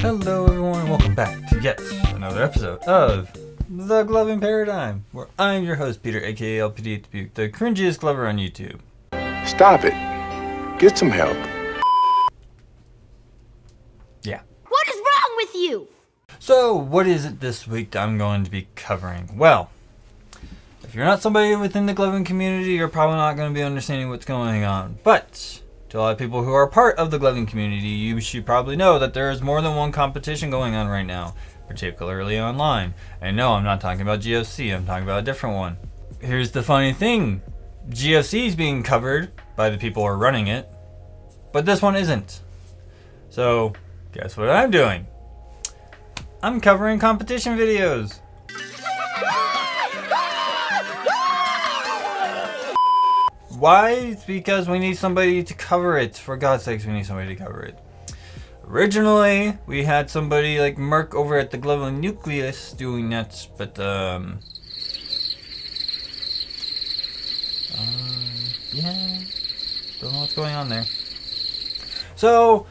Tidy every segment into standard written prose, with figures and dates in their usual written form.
Hello everyone and welcome back to yet another episode of The Gloving Paradigm, where I'm your host Peter, aka LPD Dubuque, the cringiest glover on YouTube. Stop it. Get some help. Yeah. What is wrong with you? So what is it this week that I'm going to be covering? Well, if you're not somebody within the gloving community, you're probably not going to be understanding what's going on. But to a lot of people who are part of the gloving community, you should probably know that there is more than one competition going on right now, particularly online. And no, I'm not talking about GFC, I'm talking about a different one. Here's the funny thing. GFC is being covered by the people who are running it, but this one isn't. So, guess what I'm doing? I'm covering competition videos. Why? It's because we need somebody to cover it. For God's sakes, we need somebody to cover it. Originally, we had somebody like Merc over at the Global Nucleus doing that, but yeah, don't know what's going on there. So,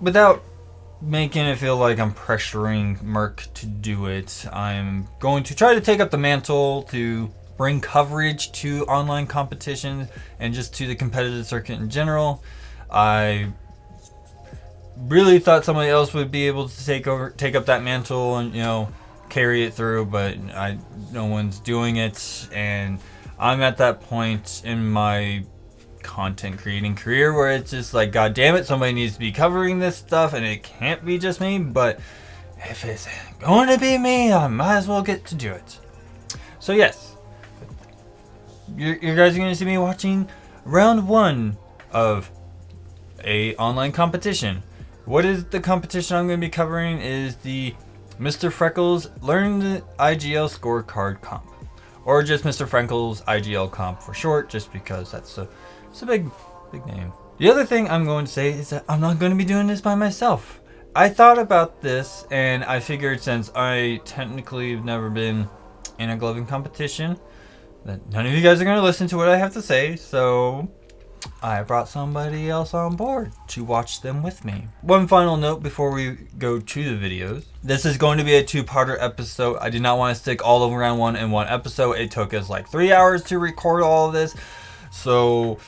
without making it feel like I'm pressuring Merc to do it, I'm going to try to take up the mantle to bring coverage to online competitions and just to the competitive circuit in general. I really thought somebody else would be able to take up that mantle and, carry it through, but no one's doing it, and I'm at that point in my content creating career where it's just like, god damn it, somebody needs to be covering this stuff, and it can't be just me. But if it's going to be me, I might as well get to do it. So yes, you guys are going to see me watching round 1 of a online competition. What is the competition I'm going to be covering is the Mr. Freckles Learn the IGL Scorecard Comp, or just Mr. Freckles IGL Comp for short, just because it's a big name. The other thing I'm going to say is that I'm not going to be doing this by myself. I thought about this, and I figured since I technically have never been in a gloving competition, that none of you guys are going to listen to what I have to say, so I brought somebody else on board to watch them with me. One final note before we go to the videos. This is going to be a 2-parter episode. I did not want to stick all of round 1 in one episode. It took us like 3 hours to record all of this, so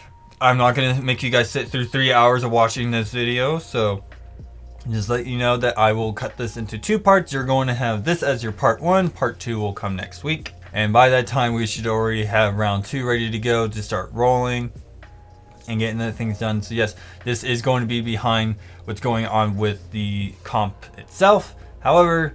I'm not going to make you guys sit through 3 hours of watching this video. So just let you know that I will cut this into 2 parts. You're going to have this as your part 1. Part 2 will come next week. And by that time, we should already have round 2 ready to go to start rolling and getting the things done. So yes, this is going to be behind what's going on with the comp itself. However,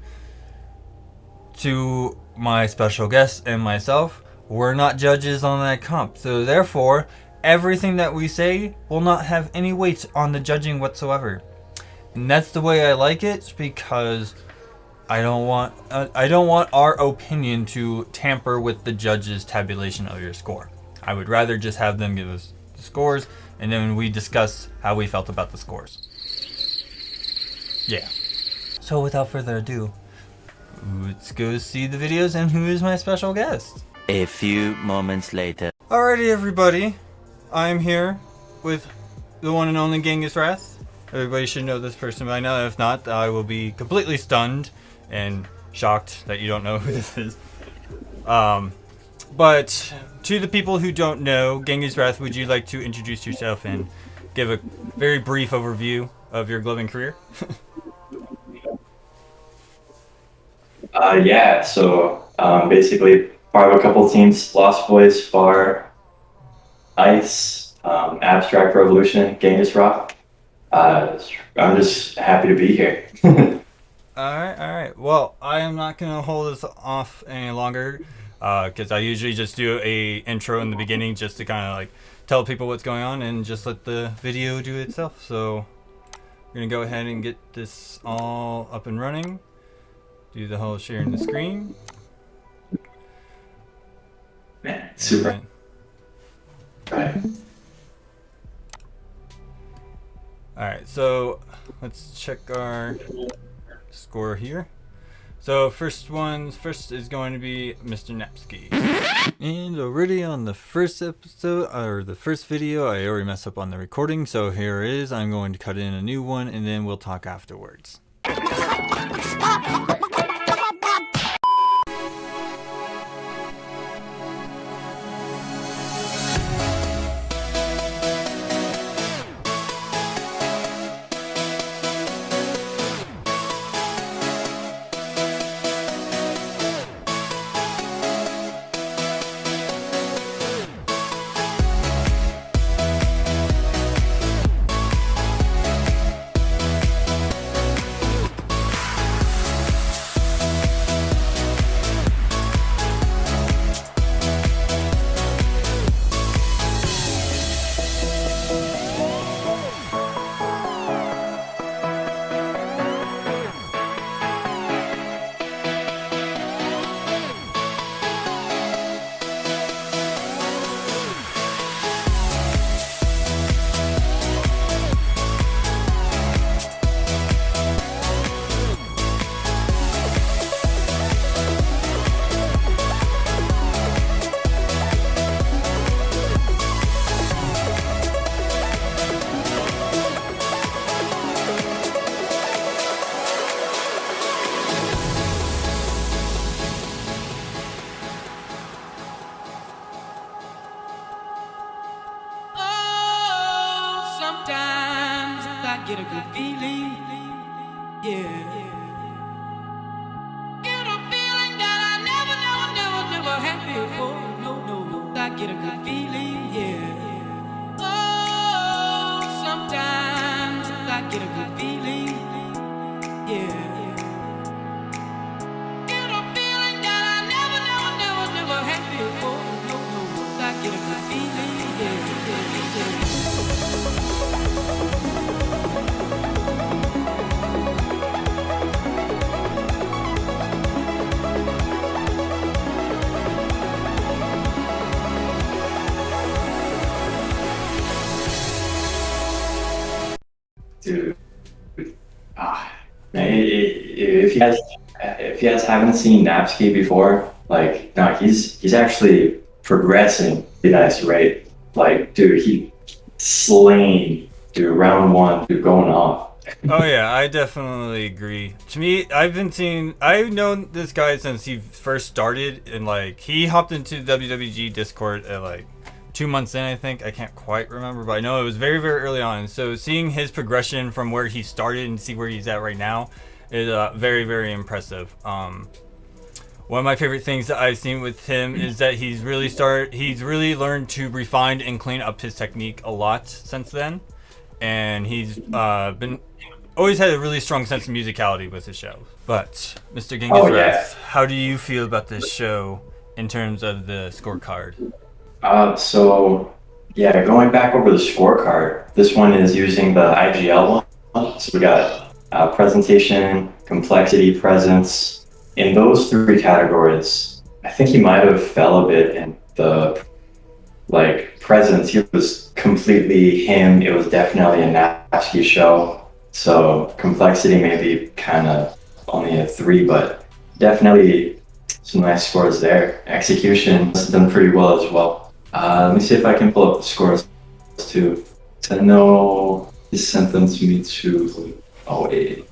to my special guest and myself, we're not judges on that comp. So therefore, everything that we say will not have any weight on the judging whatsoever. And that's the way I like it, because I don't want our opinion to tamper with the judge's tabulation of your score. I would rather just have them give us the scores, and then we discuss how we felt about the scores. Yeah. So without further ado, let's go see the videos and who is my special guest. A few moments later. Alrighty everybody, I'm here with the one and only Genghis Wrath. Everybody should know this person by now. If not, I will be completely stunned and shocked that you don't know who this is. But to the people who don't know, Genghis Wrath, would you like to introduce yourself and give a very brief overview of your gloving career? Basically part of a couple teams: Lost Boys, FAR, ICE, Abstract Revolution, Genghis Wrath. I'm just happy to be here. Alright. Well, I am not going to hold this off any longer, because I usually just do a intro in the beginning just to kind of like tell people what's going on and just let the video do itself. So we're going to go ahead and get this all up and running. Do the whole sharing the screen. Man, super. Right. Alright, so let's check our score here. So first is going to be Mr. Napsky. And already on the first episode, or the first video, I already messed up on the recording, so here it is. I'm going to cut in a new one and then we'll talk afterwards. Oh, sometimes I get a good feeling, yeah. Get a feeling that I never had before. No, I get a good feeling, yeah. Oh, sometimes I get a good feeling, yeah. Get a feeling that I never had before. No, I get a good feeling, yeah. Dude, if you guys haven't seen Napsky before, like, no, he's actually progressing at a nice rate. Like, dude, he slain, dude, round one, dude, going off. Oh yeah, I definitely agree. To me, I've known this guy since he first started, and like he hopped into WWG Discord at like 2 months in, I think. I can't quite remember, but I know it was very, very early on. So seeing his progression from where he started and see where he's at right now is very, very impressive. One of my favorite things that I've seen with him is that he's really learned to refine and clean up his technique a lot since then, and he's been always had a really strong sense of musicality with his show. But Mr. Genghis Wrath, how do you feel about this show in terms of the scorecard? So yeah, going back over the scorecard, this one is using the IGL one. So we got presentation, complexity, presence. In those three categories, I think he might have fell a bit in the like presence. He was completely him. It was definitely a Napsky show. So complexity maybe kind of only a 3, but definitely some nice scores there. Execution has done pretty well as well. Let me see if I can pull up the scores too. I know he sent them to me too. Oh wait.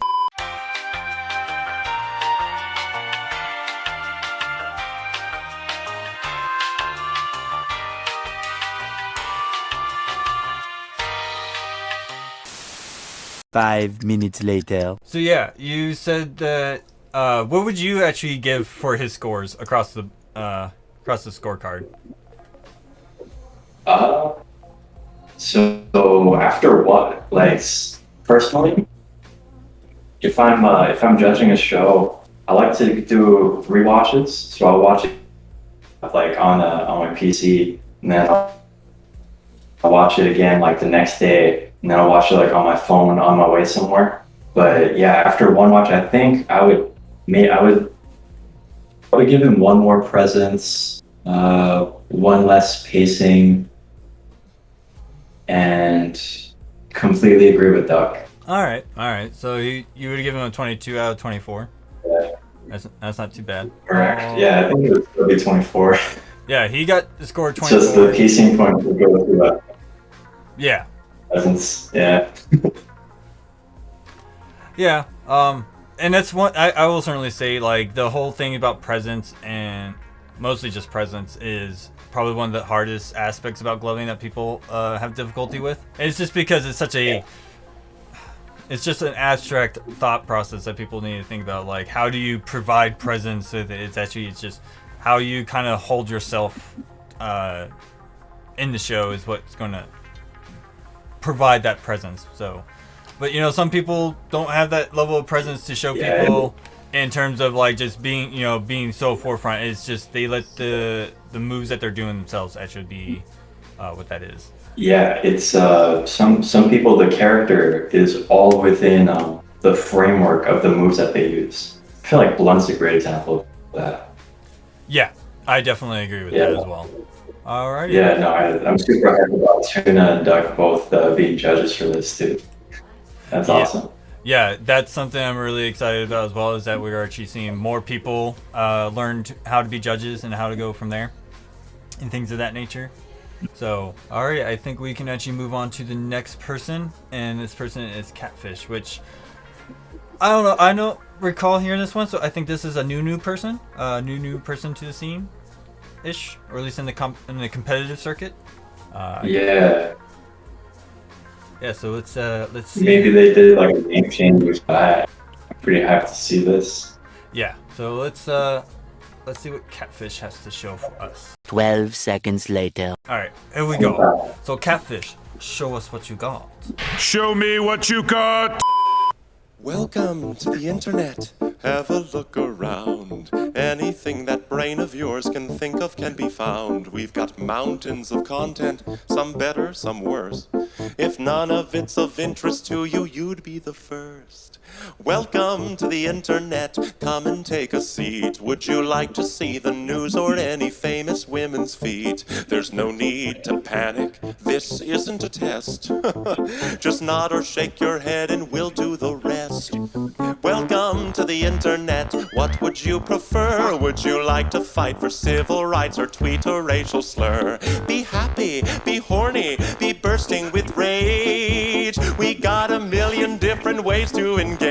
Five minutes later. So yeah, you said that. What would you actually give for his scores across the scorecard? So after what, like, personally, if I'm judging a show, I like to do rewatches. So I'll watch it like on my PC, and then I'll watch it again like the next day, and then I'll watch it like on my phone on my way somewhere. But yeah, after one watch, I think I would probably give him one more presence, one less pacing, and completely agree with Duck. All right. So you would give him a 22 out of 24. Yeah. That's not too bad. Correct. Yeah, I think it would be 24. Yeah, he got the score It's 24. just the pacing point would go through that Yeah. presence. Yeah. Yeah. and that's one I will certainly say, like, the whole thing about presence, and mostly just presence, is probably one of the hardest aspects about gloving that people have difficulty with. It's just because it's just an abstract thought process that people need to think about. Like, how do you provide presence with it? It's just how you kind of hold yourself in the show is what's going to provide that presence. So, but some people don't have that level of presence to show people in terms of like just being being so forefront. It's just they let the moves that they're doing themselves actually be what that is. Yeah, it's some people, the character is all within the framework of the moves that they use. I feel like Blunt's a great example of that. Yeah, I definitely agree with that as well. Alrighty. Yeah, no, I'm super happy about Tuna and Duck both being judges for this too. That's awesome. Yeah, that's something I'm really excited about as well, is that we're actually seeing more people learn how to be judges and how to go from there and things of that nature. So, alright, I think we can actually move on to the next person, and this person is Catfish, which I don't know, I don't recall hearing this one, so I think this is a new person to the scene ish, or at least in the competitive circuit. Yeah. Yeah, so let's see. Maybe they did like a name change, but I'm pretty happy to see this. Yeah, so let's see what Catfish has to show for us. 12 seconds later. Alright, here we go. So Catfish, show us what you got. Show me what you got! Welcome to the internet. Have a look around. Anything that brain of yours can think of can be found. We've got mountains of content, some better, some worse. If none of it's of interest to you, you'd be the first. Welcome to the internet. Come and take a seat. Would you like to see the news or any famous women's feet? There's no need to panic. This isn't a test. Just nod or shake your head and we'll do the rest. Welcome to the internet. What would you prefer? Would you like to fight for civil rights or tweet a racial slur? Be happy, be horny, be bursting with rage. We got a million different ways to engage.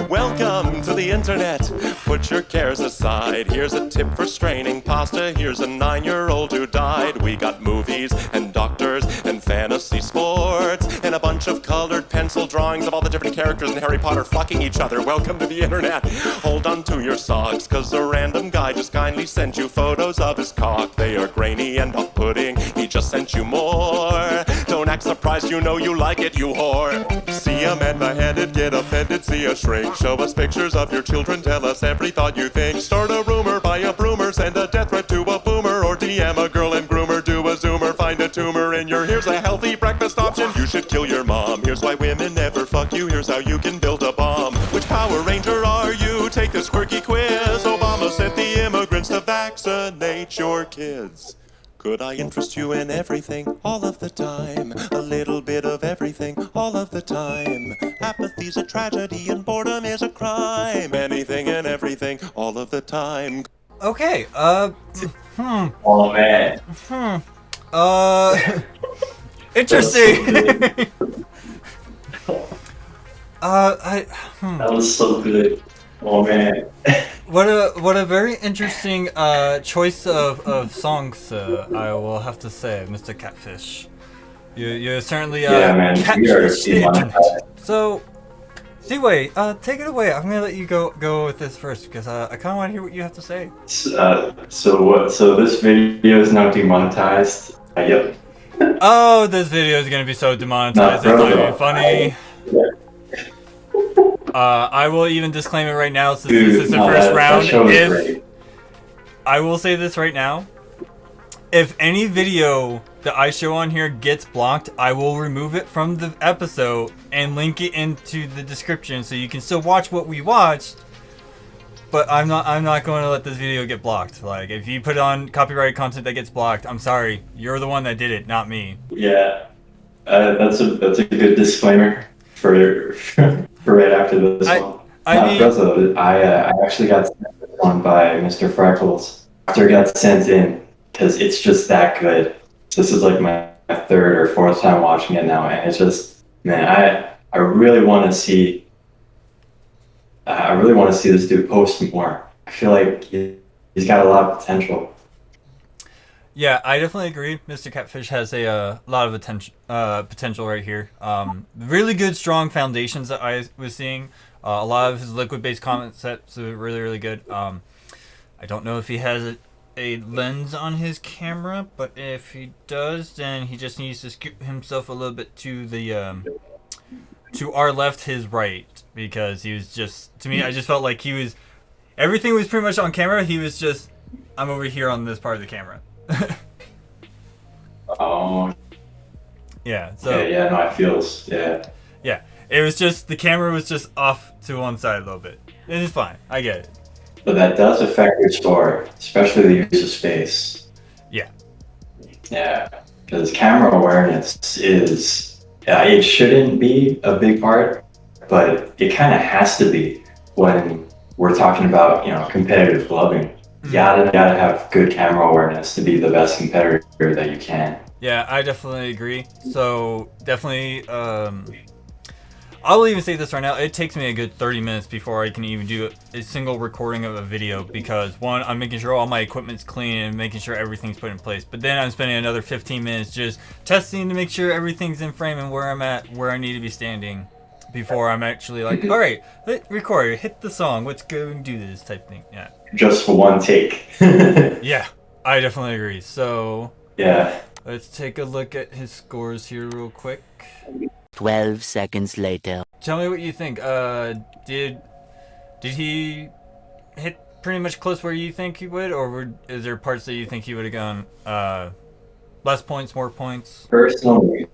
Welcome to the internet. Put your cares aside. Here's a tip for straining pasta. Here's a 9-year-old who died. We got movies and doctors and fantasy sports and a bunch of colored pencil drawings of all the different characters in Harry Potter fucking each other. Welcome to the internet. Hold on to your socks, cause a random guy just kindly sent you photos of his cock. They are grainy and off-putting. He just sent you more. Don't act surprised, you know you like it, you whore. See a man beheaded, get offended, see a shrink. Show us pictures of your children, tell us every thought you think. Start a rumor, buy a broomer, send a death threat to a boomer, or DM a girl and groomer, do a zoomer, find a tumor in your. Here's a healthy breakfast option. You should kill your mom. Here's why women never fuck you. Here's how you can build a bomb. Which Power Ranger are you? Take this quirky quiz. Obama sent the immigrants to vaccinate your kids. Could I interest you in everything, all of the time? A little bit of everything, all of the time. Apathy's a tragedy and boredom is a crime. Anything and everything, all of the time. Okay, Oh man. Interesting. That was so good. Oh man. What a very interesting choice of songs, I will have to say, Mr. Catfish. You're certainly Yeah, man. We are catfish the internet. demonetized. So, Seaway, take it away. I'm gonna let you go with this first because I kind of want to hear what you have to say. So this video is now demonetized. Yep. Oh, this video is gonna be so demonetized. It's not even funny. I will even disclaim it right now since this is the first round. I will say this right now. If any video that I show on here gets blocked, I will remove it from the episode and link it into the description so you can still watch what we watched. But I'm not going to let this video get blocked. Like, if you put on copyrighted content that gets blocked, I'm sorry. You're the one that did it, not me. Yeah. That's a good disclaimer for right after this one. I actually got sent this one by Mr. Freckles. After it got sent in, because it's just that good. This is like my third or fourth time watching it now, and it's just, man, I really want to see I really want to see this dude post more. I feel like he's got a lot of potential. Yeah, I definitely agree. Mr. Catfish has a lot of potential right here. Really good, strong foundations that I was seeing. A lot of his liquid-based comment sets are really, really good. I don't know if he has a lens on his camera, but if he does, then he just needs to scoot himself a little bit to the to our left, his right, because he was just, to me, I just felt like he was, everything was pretty much on camera. He was just, I'm over here on this part of the camera. Oh, Yeah, so yeah, no, I feel this. Yeah. yeah, it was just the camera was just off to one side a little bit. It is fine, I get it. But that does affect your score, especially the use of space. Yeah, Yeah, because camera awareness is, it shouldn't be a big part, but it kind of has to be when we're talking about, competitive gloving. You gotta have good camera awareness to be the best competitor that you can. yeah, I definitely agree. So definitely, I'll even say this right now. It takes me a good 30 minutes before I can even do a single recording of a video because, one, I'm making sure all my equipment's clean and making sure everything's put in place. But then I'm spending another 15 minutes just testing to make sure everything's in frame and where I'm at, where I need to be standing before I'm actually like, all right, record, hit the song, let's go and do this type thing. Yeah. Just for one take. Yeah, I definitely agree. So Yeah. let's take a look at his scores here real quick. 12 seconds later. Tell me what you think. Did he hit pretty much close where you think he would, or is there parts that you think he would have gone less points, more points? Personally,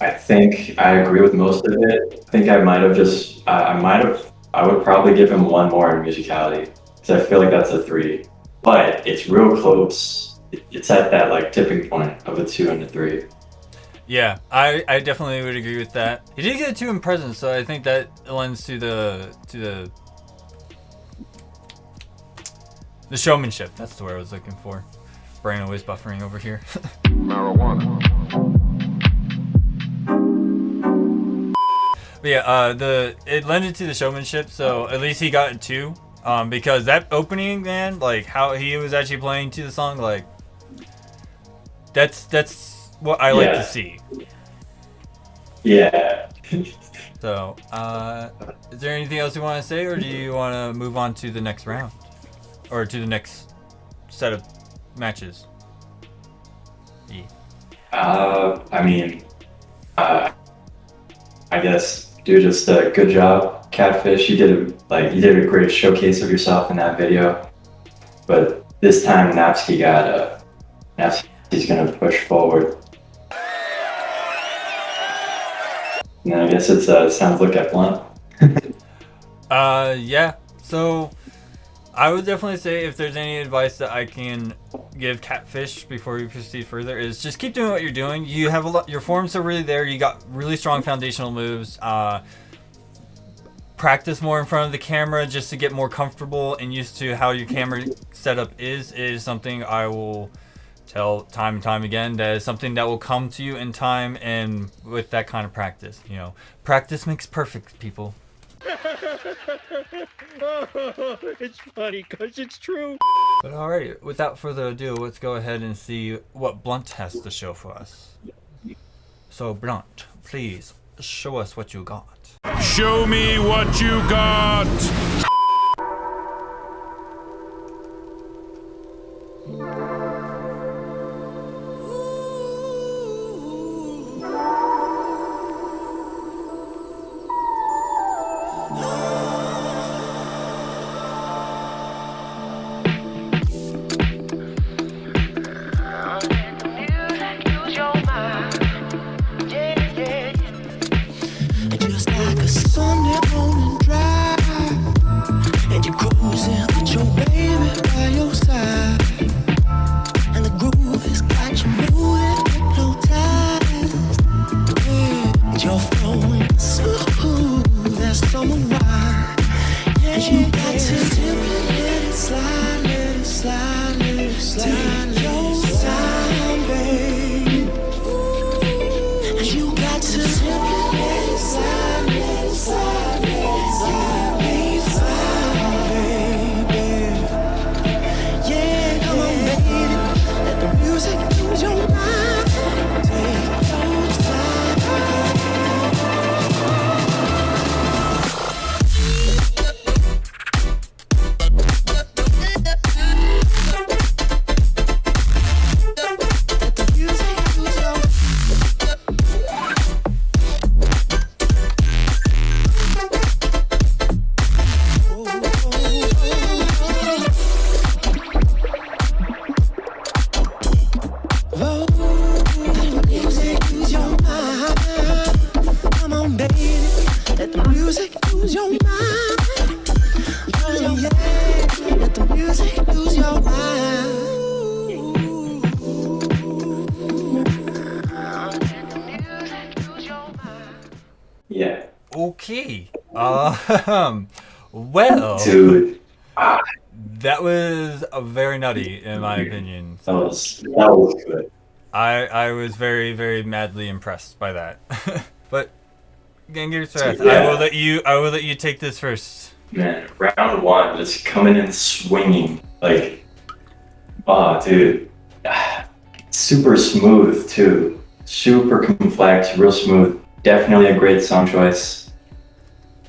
I think I agree with most of it. I think I might have just, I would probably give him one more in musicality because I feel like that's a 3. But it's real close. It's at that like tipping point of a 2 and a 3. Yeah, I definitely would agree with that. He did get a 2 in presence, so I think that lends to the showmanship. That's the word I was looking for. Brain always buffering over here. Marijuana. But yeah, it lended to the showmanship, so at least he got a 2. Because that opening, man, like how he was actually playing to the song, like that's what I like to see. Yeah. So, is there anything else you want to say, or do you want to move on to the next round, or to the next set of matches? Yeah. I guess, dude, just a good job, Catfish. You did a great showcase of yourself in that video. But this time, Napsky's gonna push forward. And I guess it's sounds like at Blunt. Yeah. So, I would definitely say if there's any advice that I can give Catfish before we proceed further is just keep doing what you're doing. You have your forms are really there. You got really strong foundational moves. Practice more in front of the camera just to get more comfortable and used to how your camera setup is something I will tell time and time again. That is something that will come to you in time and with that kind of practice. Practice makes perfect, people. It's funny because it's true. But alright, without further ado, let's go ahead and see what Blunt has to show for us. So Blunt, please show us what you got. Show me what you got! Just like a Sunday morning drive. Yeah. Okay. Well, Dude. that was a very nutty, in my opinion. That was good. I was very, very madly impressed by that. But Genghis Wrath, Yeah. I will let you take this first. Man, round one, just coming in swinging. Like, oh, dude. Super smooth, too. Super complex, real smooth. Definitely a great song choice.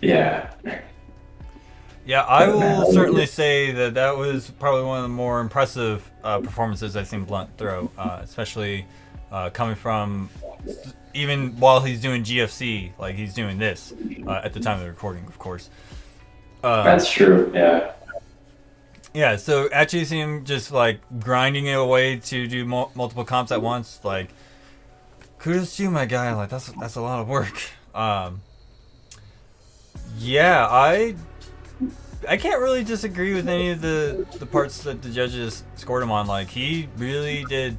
Yeah. Yeah, I But, man, will I love certainly it. say that that was probably one of the more impressive performances I've seen Blunt throw, especially coming from even while he's doing GFC, like he's doing this at the time of the recording, of course. That's true, yeah. Yeah, so actually seeing him just like grinding it away to do multiple comps at once, like kudos to you, my guy. Like that's a lot of work. Yeah, I can't really disagree with any of the parts that the judges scored him on. Like he really did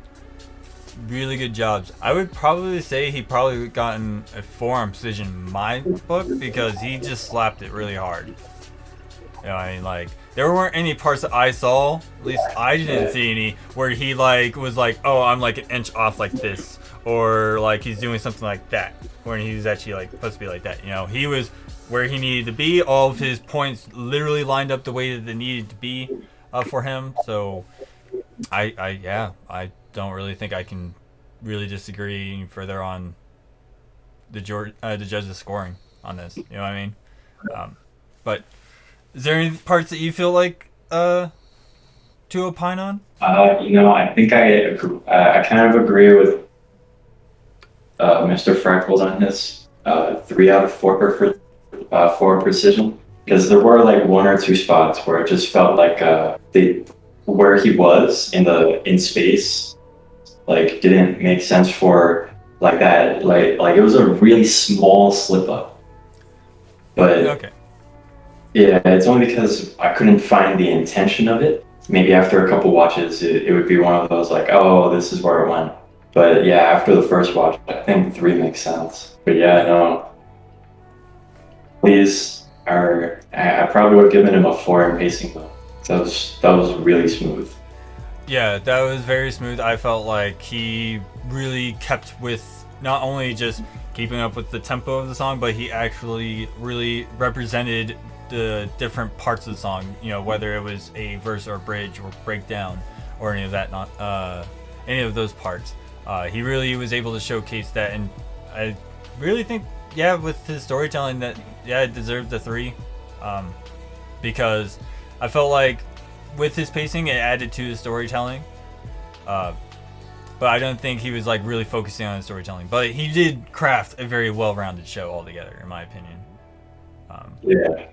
really good jobs. I would probably say he probably gotten a forearm decision in my book because he just slapped it really hard. You know, I mean, like there weren't any parts that I saw, at least I didn't see any, where he like was like, oh, I'm like an inch off like this, or like he's doing something like that, when he's actually like supposed to be like that. You know, he was where he needed to be. All of his points literally lined up the way that they needed to be for him. So I don't really think I can really disagree any further on the judge's scoring on this. You know what I mean? But is there any parts that you feel like to opine on? I think I kind of agree with Mr. Freckles on his 3 out of 4 for precision, because there were like 1 or 2 spots where it just felt like where he was in space like didn't make sense for like that, like it was a really small slip up, but Okay. yeah, it's only because I couldn't find the intention of it. Maybe after a couple watches it would be one of those like, oh, this is where it went. But yeah, after the first watch I think 3 makes sense. But yeah, no, please are I probably would have given him a 4 in pacing though. That was really smooth. Yeah, that was very smooth. I felt like he really kept with not only just keeping up with the tempo of the song, but he actually really represented the different parts of the song. You know, whether it was a verse or a bridge or breakdown or any of that, not any of those parts. He really was able to showcase that, and I really think, yeah, with his storytelling, that it deserved the 3, because I felt like with his pacing it added to his storytelling, but I don't think he was like really focusing on his storytelling. But he did craft a very well-rounded show altogether, in my opinion. Yeah.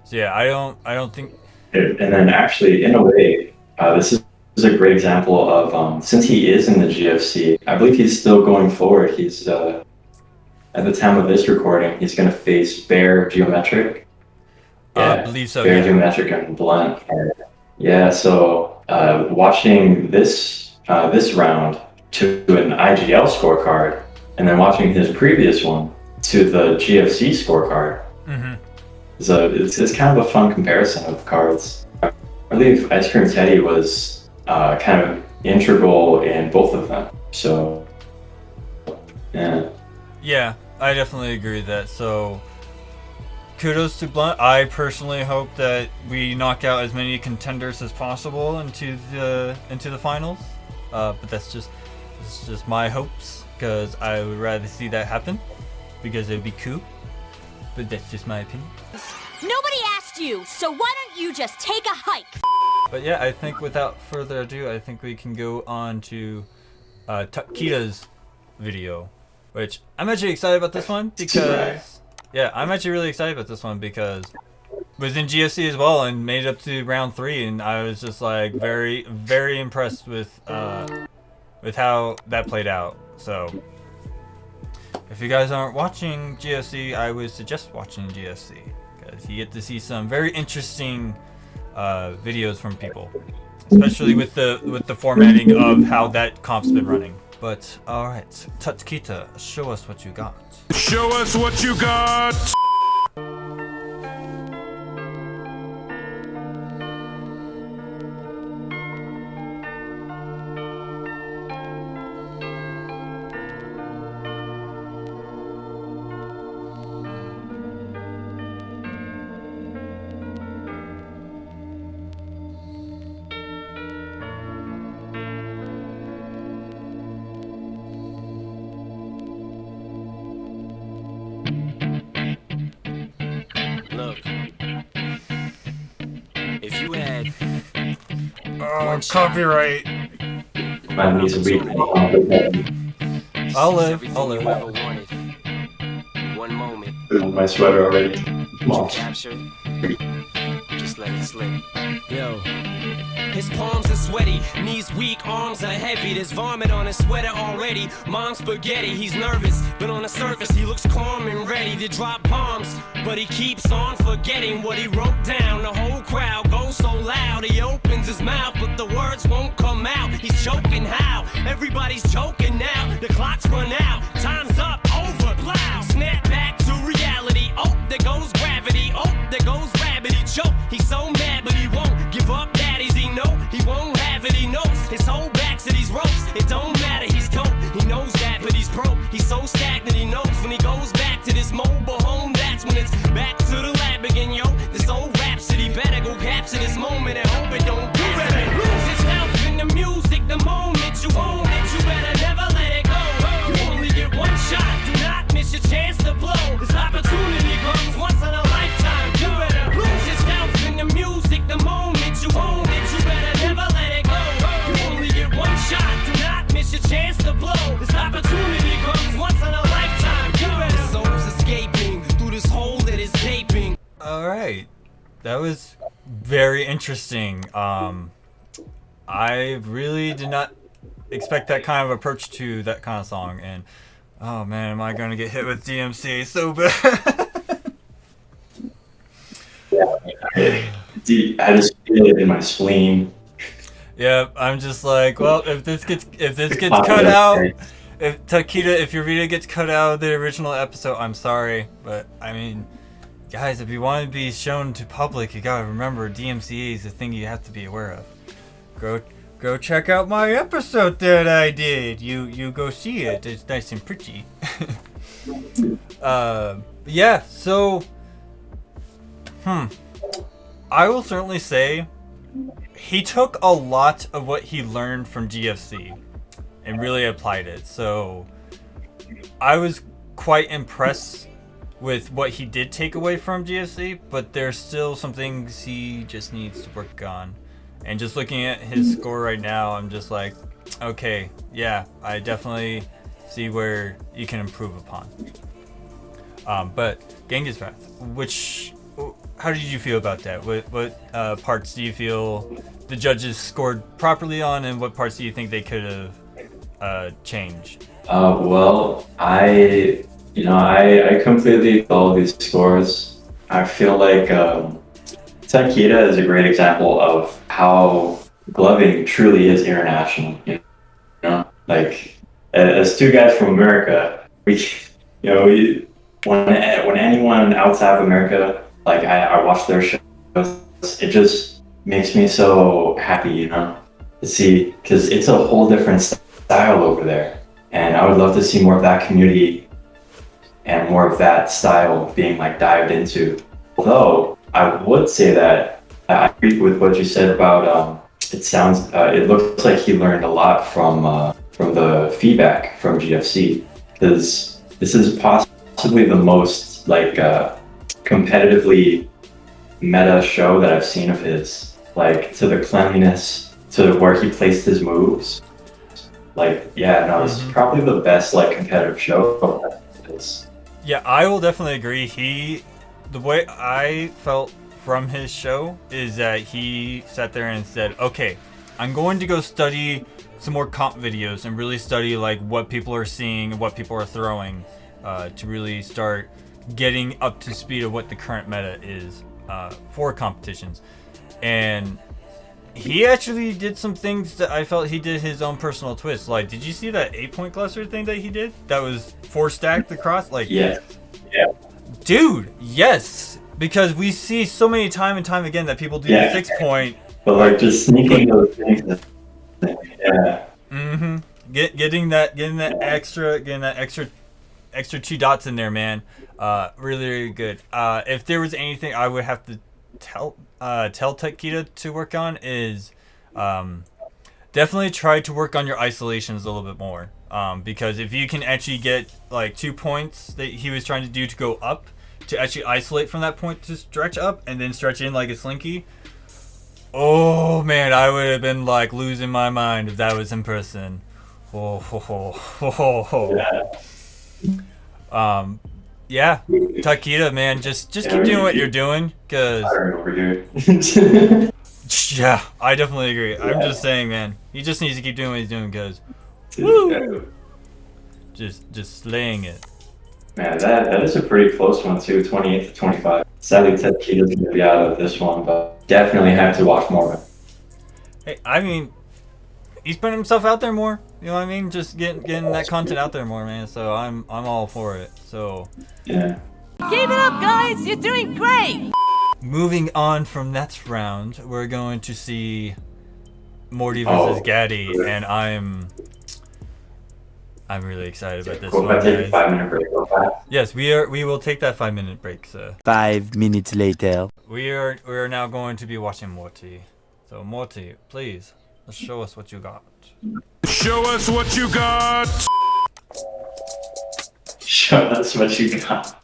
So yeah, I don't think. And then actually, in a way, this is a great example of since he is in the GFC, I believe he's still going forward. He's at the time of this recording, he's going to face Bear Geometric. I believe so. Bear Yeah. Geometric and Blunt. Yeah. So watching this round to an IGL scorecard, and then watching his previous one to the GFC scorecard. Mm-hmm. So it's kind of a fun comparison of cards. I believe Ice Cream Teddy was kind of integral in both of them. So, yeah. Yeah, I definitely agree with that. So, kudos to Blunt. I personally hope that we knock out as many contenders as possible into the finals. But that's just my hopes, because I would rather see that happen, because it would be cool. But that's just my opinion. Nobody asked you, so why don't you just take a hike? But yeah, I think without further ado, I think we can go on to Takita's video, which I'm actually excited about this one because I'm actually really excited about this one because it was in GSC as well and made it up to round 3, and I was just like very, very impressed with how that played out. So if you guys aren't watching GSC, I would suggest watching GSC, because you get to see some very interesting videos from people, especially with the formatting of how that comp's been running. But alright, Tatkita, show us what you got. Show us what you got! Look, if you had Copyright. My knees are weak. I'll live. everything I'll you live. ever wanted in one moment, My sweater already. did you capture it? Just let it slip. Yo. His palms are sweaty, knees weak, arms are heavy. There's vomit on his sweater already. Mom's spaghetti, he's nervous, but on the surface he looks calm and ready to drop bombs. But he keeps on forgetting what he wrote down. The whole crowd goes so loud, he opens his mouth, but the words won't come out. He's choking how? Everybody's choking now. The clock's run out, time's up, over, loud. Snap back to reality. Oh, there goes gravity. Oh, there goes rabbit. He choke. He's so mad, but he won't give up. Daddies, he know he won't have it. He knows his whole back's to these ropes. It don't matter. He's dope. He knows that, but he's broke. He's so stagnant. He knows when he goes back to this mobile home. That's when it's back to the lab again, yo. This old rhapsody better go capture this moment and hope it don't. You better lose yourself in the music. The moment you own it, you better never let it go. You only get one shot. Do not miss your chance to blow. This opportunity comes once in a lifetime. You better lose yourself in the music. The moment you own it, you better never let it go. You only get one shot. Do not miss your chance to blow. This opportunity comes once in a lifetime. You better. Soul's escaping through this hole that is gaping. Alright. That was very interesting. I really did not expect that kind of approach to that kind of song, and oh man, am I gonna get hit with DMCA so bad. I just feel it in my spleen. Yeah, I'm just like, well, if this gets cut out, if Takita, if your video gets cut out of the original episode, I'm sorry, but I mean, guys, if you want to be shown to public, you gotta remember DMCA is the thing you have to be aware of. Go check out my episode that I did. You go see it. It's nice and pretty. Yeah. So, I will certainly say he took a lot of what he learned from GFC and really applied it. So, I was quite impressed with what he did take away from GFC, but there's still some things he just needs to work on. And just looking at his score right now, I'm just like, okay, yeah, I definitely see where you can improve upon. But Genghis Wrath, how did you feel about that? What parts do you feel the judges scored properly on, and what parts do you think they could have changed? Well, I completely follow these scores. I feel like Takita is a great example of how gloving truly is international. You know, like as two guys from America, when anyone outside of America, like I watch their shows, it just makes me so happy, to see, because it's a whole different style over there, and I would love to see more of that community and more of that style being like dived into. Although I would say that I agree with what you said about it looks like he learned a lot from the feedback from GFC, because this is possibly the most competitively meta show that I've seen of his, like to the cleanliness, to where he placed his moves. It's probably the best competitive show. Yeah, I will definitely agree. The way I felt from his show is that he sat there and said, okay, I'm going to go study some more comp videos and really study what people are seeing and what people are throwing to really start getting up to speed of what the current meta is for competitions. And he actually did some things that I felt he did his own personal twist. Like, did you see that 8-point cluster thing that he did? That was 4 stacked across? Like, Yeah. dude, yes. Because we see so many time and time again that people do the 6-point. But like just sneaking those things. Yeah. Mm-hmm. Getting that extra 2 dots in there, man. Really, really good. If there was anything I would have to tell Takeda to work on is definitely try to work on your isolations a little bit more. Because if you can actually get like 2 points that he was trying to do to go up, to actually isolate from that point to stretch up and then stretch in like a slinky. Oh man, I would have been like losing my mind if that was in person. Yeah, Takeda, man, just keep doing what you're doing, cause yeah, I definitely agree. I'm just saying, man, he just needs to keep doing what he's doing, cause woo, just slaying it. Man, that is a pretty close one too, 28-25. Sadly, Takeda's gonna be out of this one, but definitely have to watch more of it. Hey, I mean, he's putting himself out there more. You know what I mean? Just getting that content out there more, man. So I'm all for it. So yeah. Keep it up, guys! You're doing great! Moving on from next round, we're going to see Morty versus Gaddy, and I'm really excited about this one, Take a guys. 5-minute break. Yes, we will take that 5-minute break, sir. 5 minutes later. We are now going to be watching Morty. So Morty, please, show us what you got. Show us what you got. Show us what you got.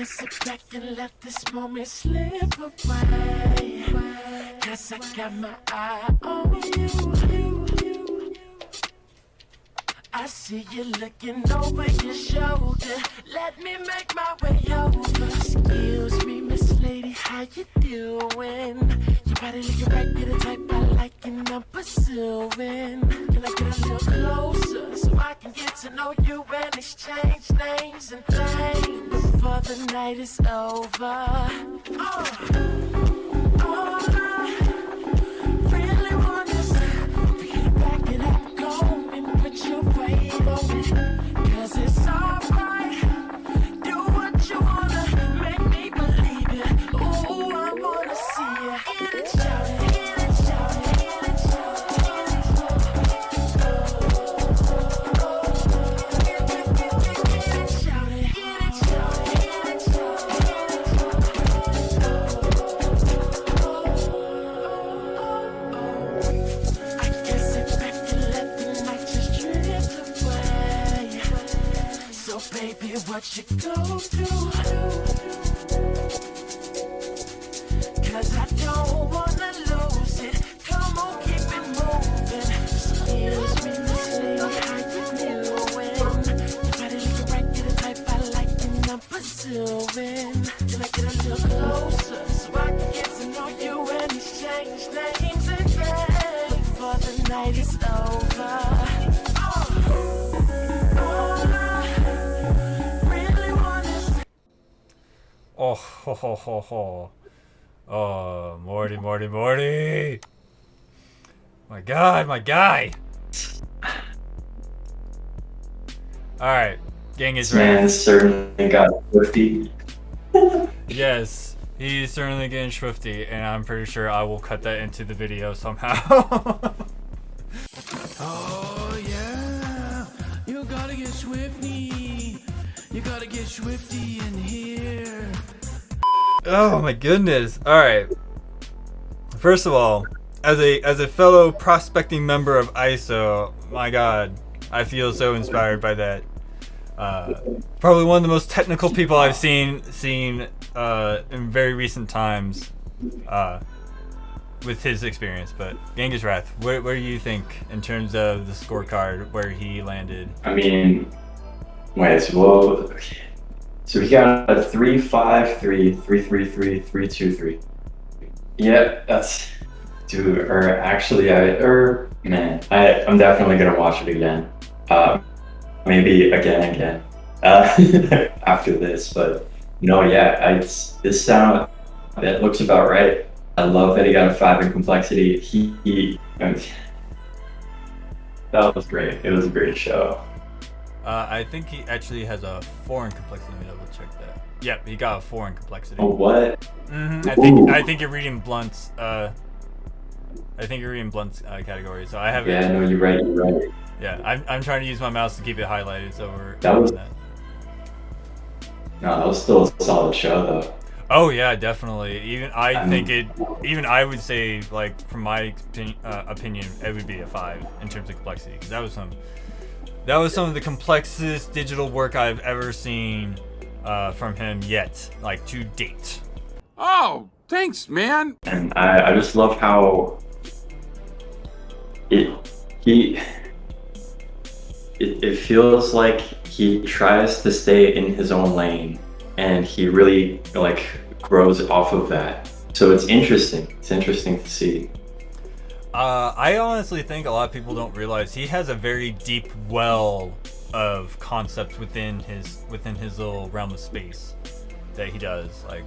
Sit back and let this moment slip away. Cause I got my eye on you. I see you looking over your shoulder. Let me make my way over. Excuse me, Miss Lady, how you doing? Your body looking right to the type I like and I'm pursuing. Can I get a little closer so I can get to know you and exchange names and things before the night is over? All I really want is for you to back it up, go and put your weight on it. Cause it's alright, do what you wanna, make me believe it. Ooh, I wanna see you in it, shout it, in it, shout it, in it, shout it, in it, shout it, in it, shout it, in it, shout it. I guess sit back and let the night just drift away. So baby, what you gon' do? Cause I don't wanna lose it. Come on, keep it moving. Excuse me, Miss Lady, how you doing? Your body looking right to the type I like and I'm pursuing. Can I get a little closer so I can get to know you and exchange names and things before the night is over? All I really want is Oh, ho, ho, ho, ho. Oh, Morty. My God, my guy. Alright, gang is Man ready. certainly got 50. Yes, he's certainly getting swifty, and I'm pretty sure I will cut that into the video somehow. oh yeah, you gotta get swifty. You gotta get swifty in here. Oh my goodness. Alright. First of all, as a fellow prospecting member of ISO, my God, I feel so inspired by that. Probably one of the most technical people I've seen in very recent times with his experience. But Genghis Wrath, where do you think in terms of the scorecard where he landed? I mean, wait, so we got a 3-5-3, 3-3-3, 3-2-3. Yep, that's Dude, or actually, I'm definitely gonna watch it again. Maybe again, after this. But no, yeah, this sound that looks about right. I love that he got a 5 in complexity. That was great. It was a great show. I think he actually has a 4 in complexity. Let me double check that. Yep, he got a 4 in complexity. Oh, what? I think you're reading Blunt's. Category. So I have. Yeah, no, you're right. Yeah, I'm trying to use my mouse to keep it highlighted, so we're. That was. That. No, that was still a solid show, though. Oh yeah, definitely. Even I would say, like, from my opinion, it would be a 5 in terms of complexity. 'Cause that was some of the complexest digital work I've ever seen from him yet, like to date. Oh, thanks, man. And I just love how it feels like he tries to stay in his own lane, and he really like grows off of that. So it's interesting. It's interesting to see. I honestly think a lot of people don't realize he has a very deep well of concepts within his little realm of space that he does. Like,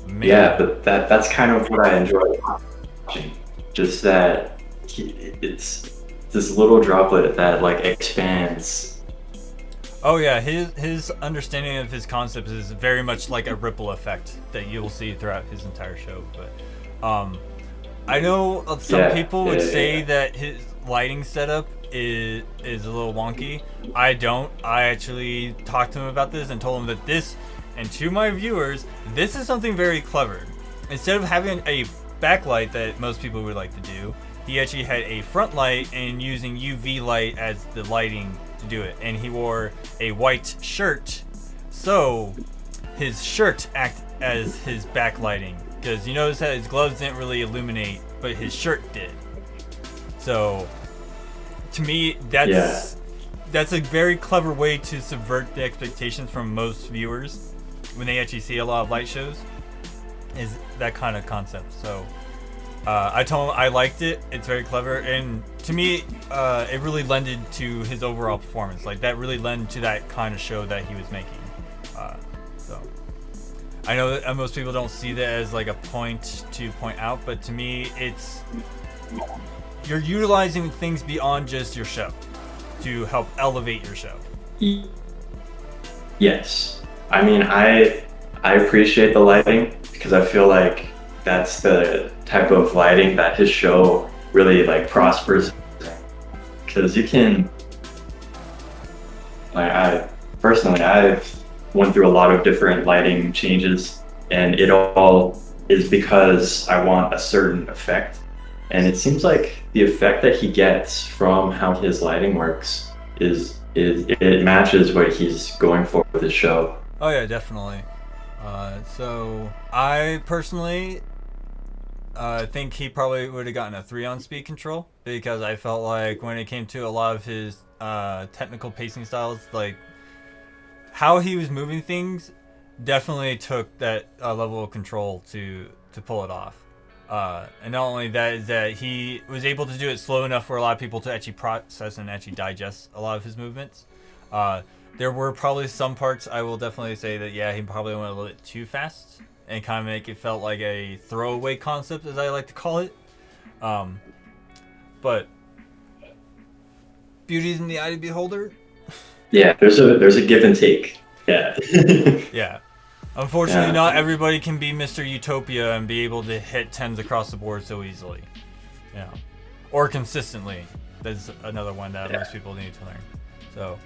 man. Yeah, but that's kind of what I enjoy watching. Just that it's this little droplet that like expands. Oh yeah, his understanding of his concepts is very much like a ripple effect that you'll see throughout his entire show. But I know some people would say that his lighting setup is a little wonky. I don't. I actually talked to him about this and told him that this, and to my viewers, this is something very clever. Instead of having a backlight that most people would like to do, he actually had a front light and using UV light as the lighting to do it. And he wore a white shirt, so his shirt acted as his backlighting. Because you notice that his gloves didn't really illuminate, but his shirt did. So, to me, that's a very clever way to subvert the expectations from most viewers when they actually see a lot of light shows. Is that kind of concept. So, I told him I liked it. It's very clever, and to me, it really lended to his overall performance. Like, that really lent to that kind of show that he was making. So. I know that most people don't see that as like a point to point out, but to me, you're utilizing things beyond just your show to help elevate your show. Yes, I mean I appreciate the lighting because I feel like that's the type of lighting that his show really like prospers. Because you can, like, I've went through a lot of different lighting changes, and it all is because I want a certain effect. And it seems like the effect that he gets from how his lighting works is it matches what he's going for with his show. Oh yeah, definitely. So I personally think he probably would have gotten a 3 on speed control, because I felt like when it came to a lot of his technical pacing styles, like how he was moving things definitely took that level of control to pull it off. And not only that, is that he was able to do it slow enough for a lot of people to actually process and actually digest a lot of his movements. There were probably some parts I will definitely say that, yeah, he probably went a little bit too fast and kind of make it felt like a throwaway concept, as I like to call it. But beauty's in the eye of the beholder. Yeah, there's a give and take. Yeah. Yeah. Unfortunately, not everybody can be Mr. Utopia and be able to hit 10s across the board so easily. Yeah. Or consistently. That's another one that most people need to learn. So,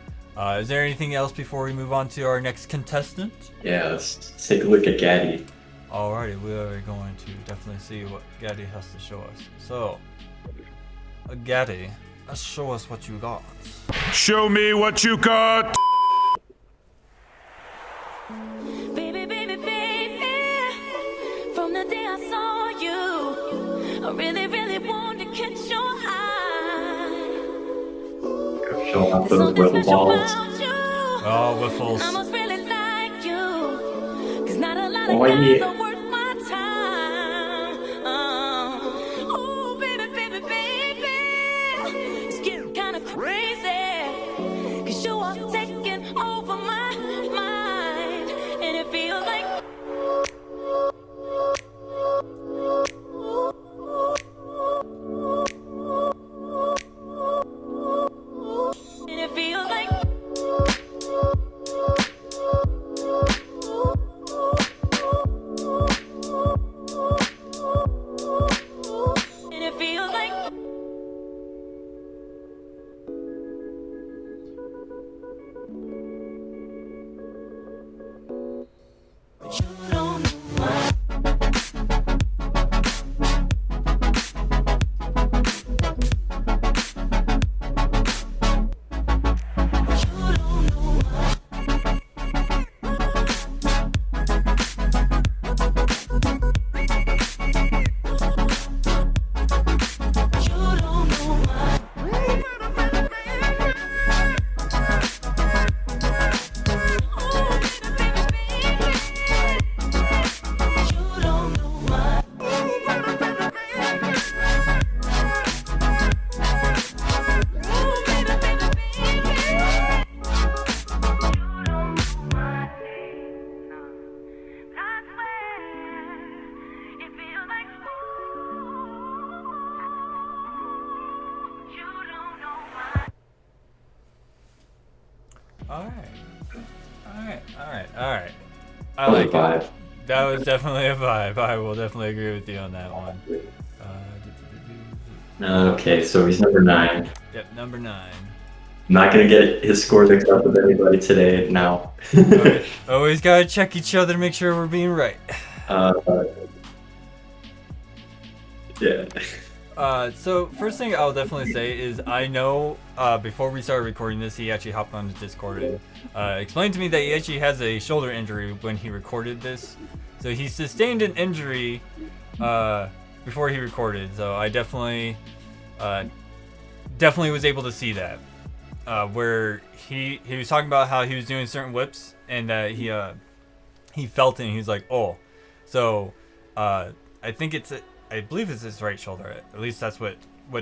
is there anything else before we move on to our next contestant? Yeah, let's take a look at Gaddy. Alrighty, we are going to definitely see what Gaddy has to show us. So, Gaddy, show us what you got. Show me what you got. Baby, baby, baby, from the day I saw you, I really, really wanted to catch your eye. Show off those wiffle balls. Oh, wiffles. I must really like you, 'cause not a lot Oh, of guys yeah. are worth my time. Ooh, right, all right. I That was a like it. vibe. That was definitely a vibe. I will definitely agree with you on that one. Okay, so he's number 9. Yep, number 9. I'm not gonna get his score mixed up with anybody today. Now. Always gotta check each other to make sure we're being right. Yeah. So first thing I'll definitely say is I know before we started recording this, he actually hopped on the Discord and explained to me that he actually has a shoulder injury when he recorded this. So he sustained an injury before he recorded. So I definitely was able to see that where he was talking about how he was doing certain whips and that he felt it and he was like, oh, so I believe it's his right shoulder. At least that's what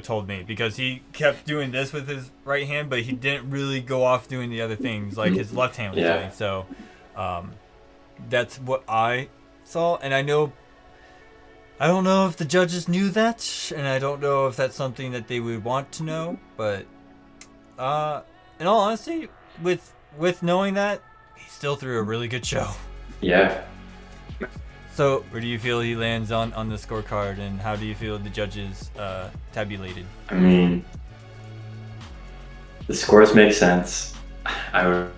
told me, because he kept doing this with his right hand, but he didn't really go off doing the other things like his left hand was doing. So that's what I saw, and I don't know if the judges knew that, and I don't know if that's something that they would want to know. But in all honesty, with knowing that, he still threw a really good show. Yeah. So, where do you feel he lands on the scorecard, and how do you feel the judges tabulated? I mean, the scores make sense. You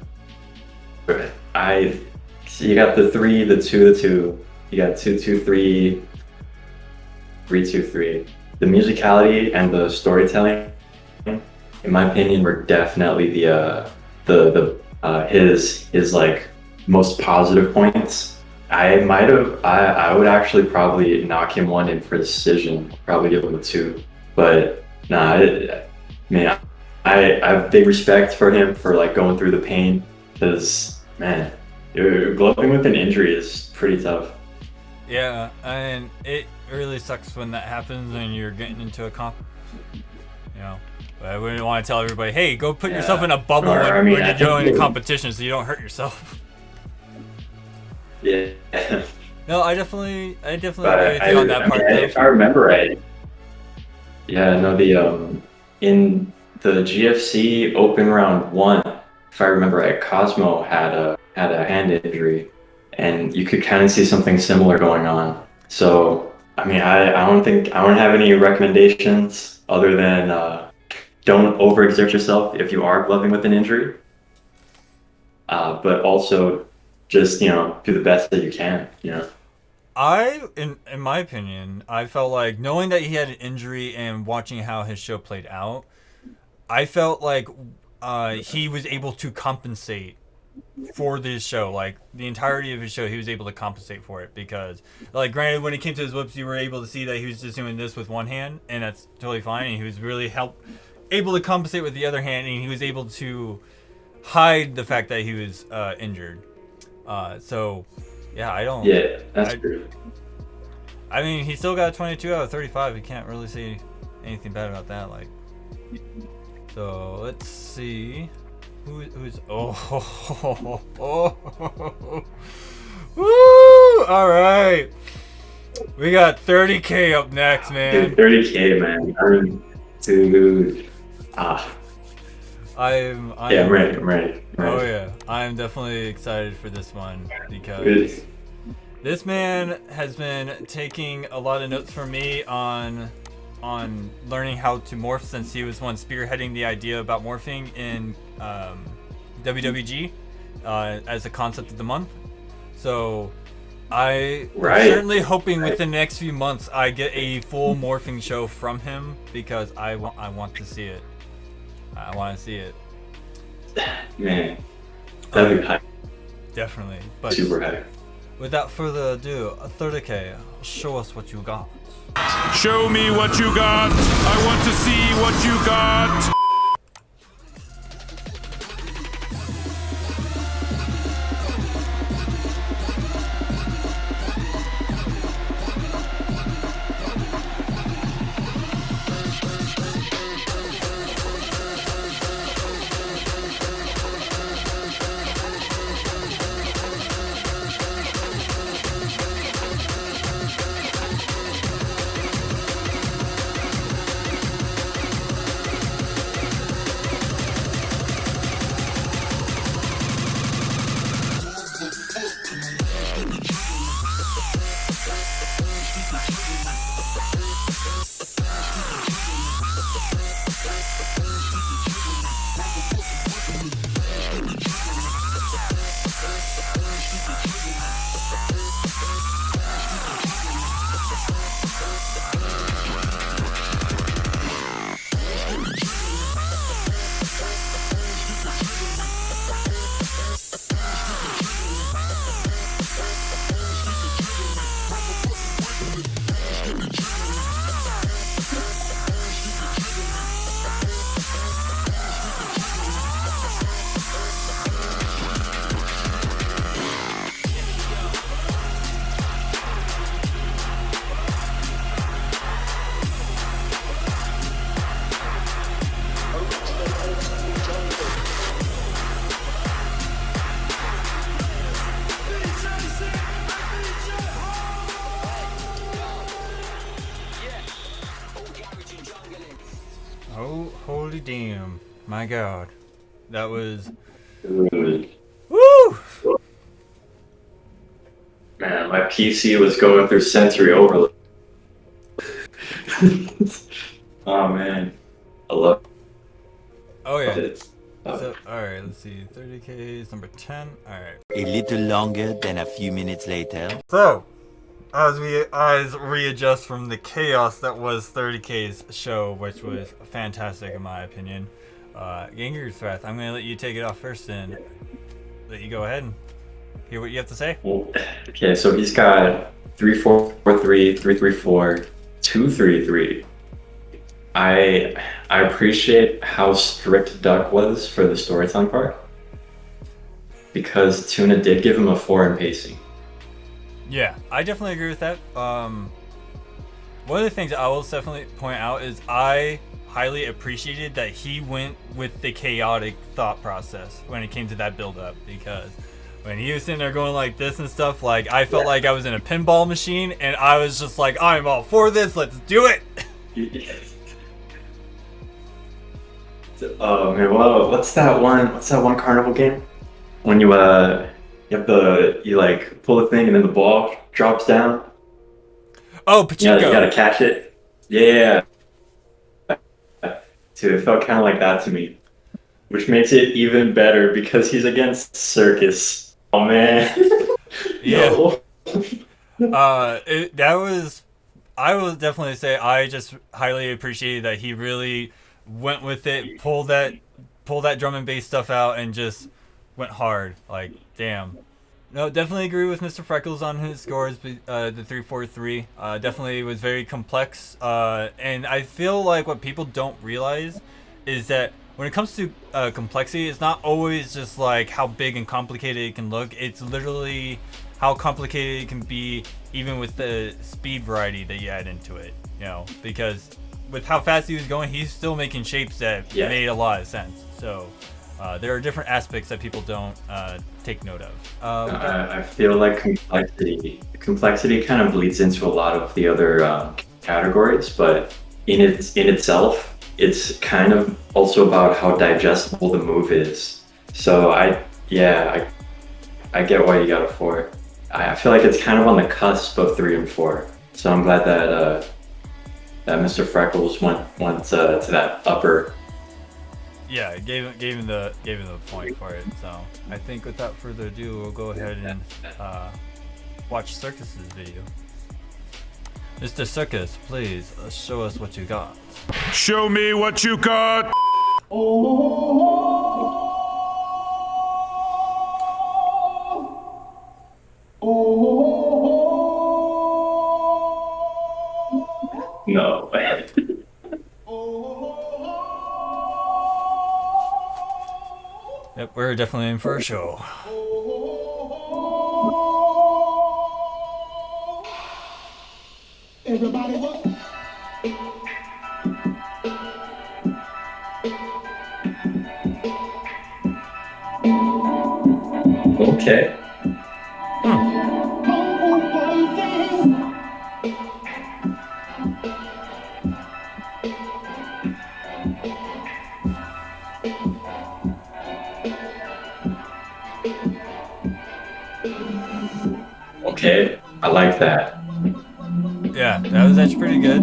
got the 3, the 2, the 2. You got 2, 2, 3, 3, 2, 3. The musicality and the storytelling, in my opinion, were definitely his like most positive points. I would actually probably knock him one in precision, probably give him a 2. But nah, I have big respect for him for like going through the pain, because man, gloving with an injury is pretty tough. Yeah, and it really sucks when that happens and you're getting into a comp. You know, but I wouldn't want to tell everybody, hey, go put yourself in a bubble when you're doing a competition so you don't hurt yourself. Yeah. No, I definitely agree with you on that part. If I remember right, in the GFC Open Round 1, if I remember right, Cosmo had a hand injury, and you could kind of see something similar going on. So, I mean, I don't have any recommendations other than don't overexert yourself if you are gloving with an injury, but also just, do the best that you can, In my opinion, I felt like knowing that he had an injury and watching how his show played out, I felt like he was able to compensate for this show. Like the entirety of his show, he was able to compensate for it, because, like, granted, when it came to his whips, you were able to see that he was just doing this with one hand, and that's totally fine. And he was really able to compensate with the other hand, and he was able to hide the fact that he was injured. So, yeah, I don't. Yeah, that's true. I mean, he still got a 22 out of 35. You can't really say anything bad about that. Like, so let's see, who's woo! All right, we got 30K up next, man. Dude, 30K, man. I mean, dude. I'm ready. Oh yeah, I'm definitely excited for this one, because this man has been taking a lot of notes from me on learning how to morph, since he was one spearheading the idea about morphing in WWG as a concept of the month. So I'm certainly hoping within the next few months I get a full morphing show from him, because I want to see it. I want to see it. Man, that'd be hype. Definitely. But super hype. Without further ado, 30K, show us what you got. Show me what you got. I want to see what you got. Oh, holy damn. My god. That was... Dude, Woo! man, my PC was going through sensory overload. Oh man, I love Oh yeah. it. So, alright, let's see. 30k is number 10. Alright. A little longer than a few minutes later. So, as we eyes readjust from the chaos that was 30k's show, which was fantastic in my opinion, Gengar Threat, I'm gonna let you take it off first and let you go ahead and hear what you have to say. Okay, so he's got 3-4-3, 3-3-4, 2-3-3. I appreciate how strict Duck was for the storytelling part, because Tuna did give him a 4 in pacing. Yeah, I definitely agree with that. One of the things I will definitely point out is I highly appreciated that he went with the chaotic thought process when it came to that build-up, because when he was sitting there going like this and stuff, like I felt like I was in a pinball machine and I was just like, I'm all for this, let's do it. Oh man, well, what's that one carnival game? When you you like pull the thing and then the ball drops down. Oh, Pachinko. Yeah, you gotta catch it. Yeah. Dude, it felt kind of like that to me, which makes it even better because he's against Circus. Oh man. Yeah. No. I will definitely say I just highly appreciated that he really went with it, pulled that drum and bass stuff out and just went hard. Like, damn. No, definitely agree with Mr. Freckles on his scores. The 3-4-3 definitely was very complex. And I feel like what people don't realize is that when it comes to complexity, it's not always just like how big and complicated it can look. It's literally how complicated it can be, even with the speed variety that you add into it. You know, because with how fast he was going, he's still making shapes that made a lot of sense. So there are different aspects that people don't take note of. I feel like complexity kind of bleeds into a lot of the other categories, but in itself, it's kind of also about how digestible the move is. So I get why you got a 4. I feel like it's kind of on the cusp of 3 and 4. So I'm glad that that Mr. Freckles went to that upper. Yeah, gave him the point for it. So I think without further ado, we'll go ahead and watch Circus's video. Mr. Circus, please show us what you got. Show me what you got. No. Yep, we're definitely in for a show. Everybody was. Okay. Okay, I like that. Yeah, that was actually pretty good.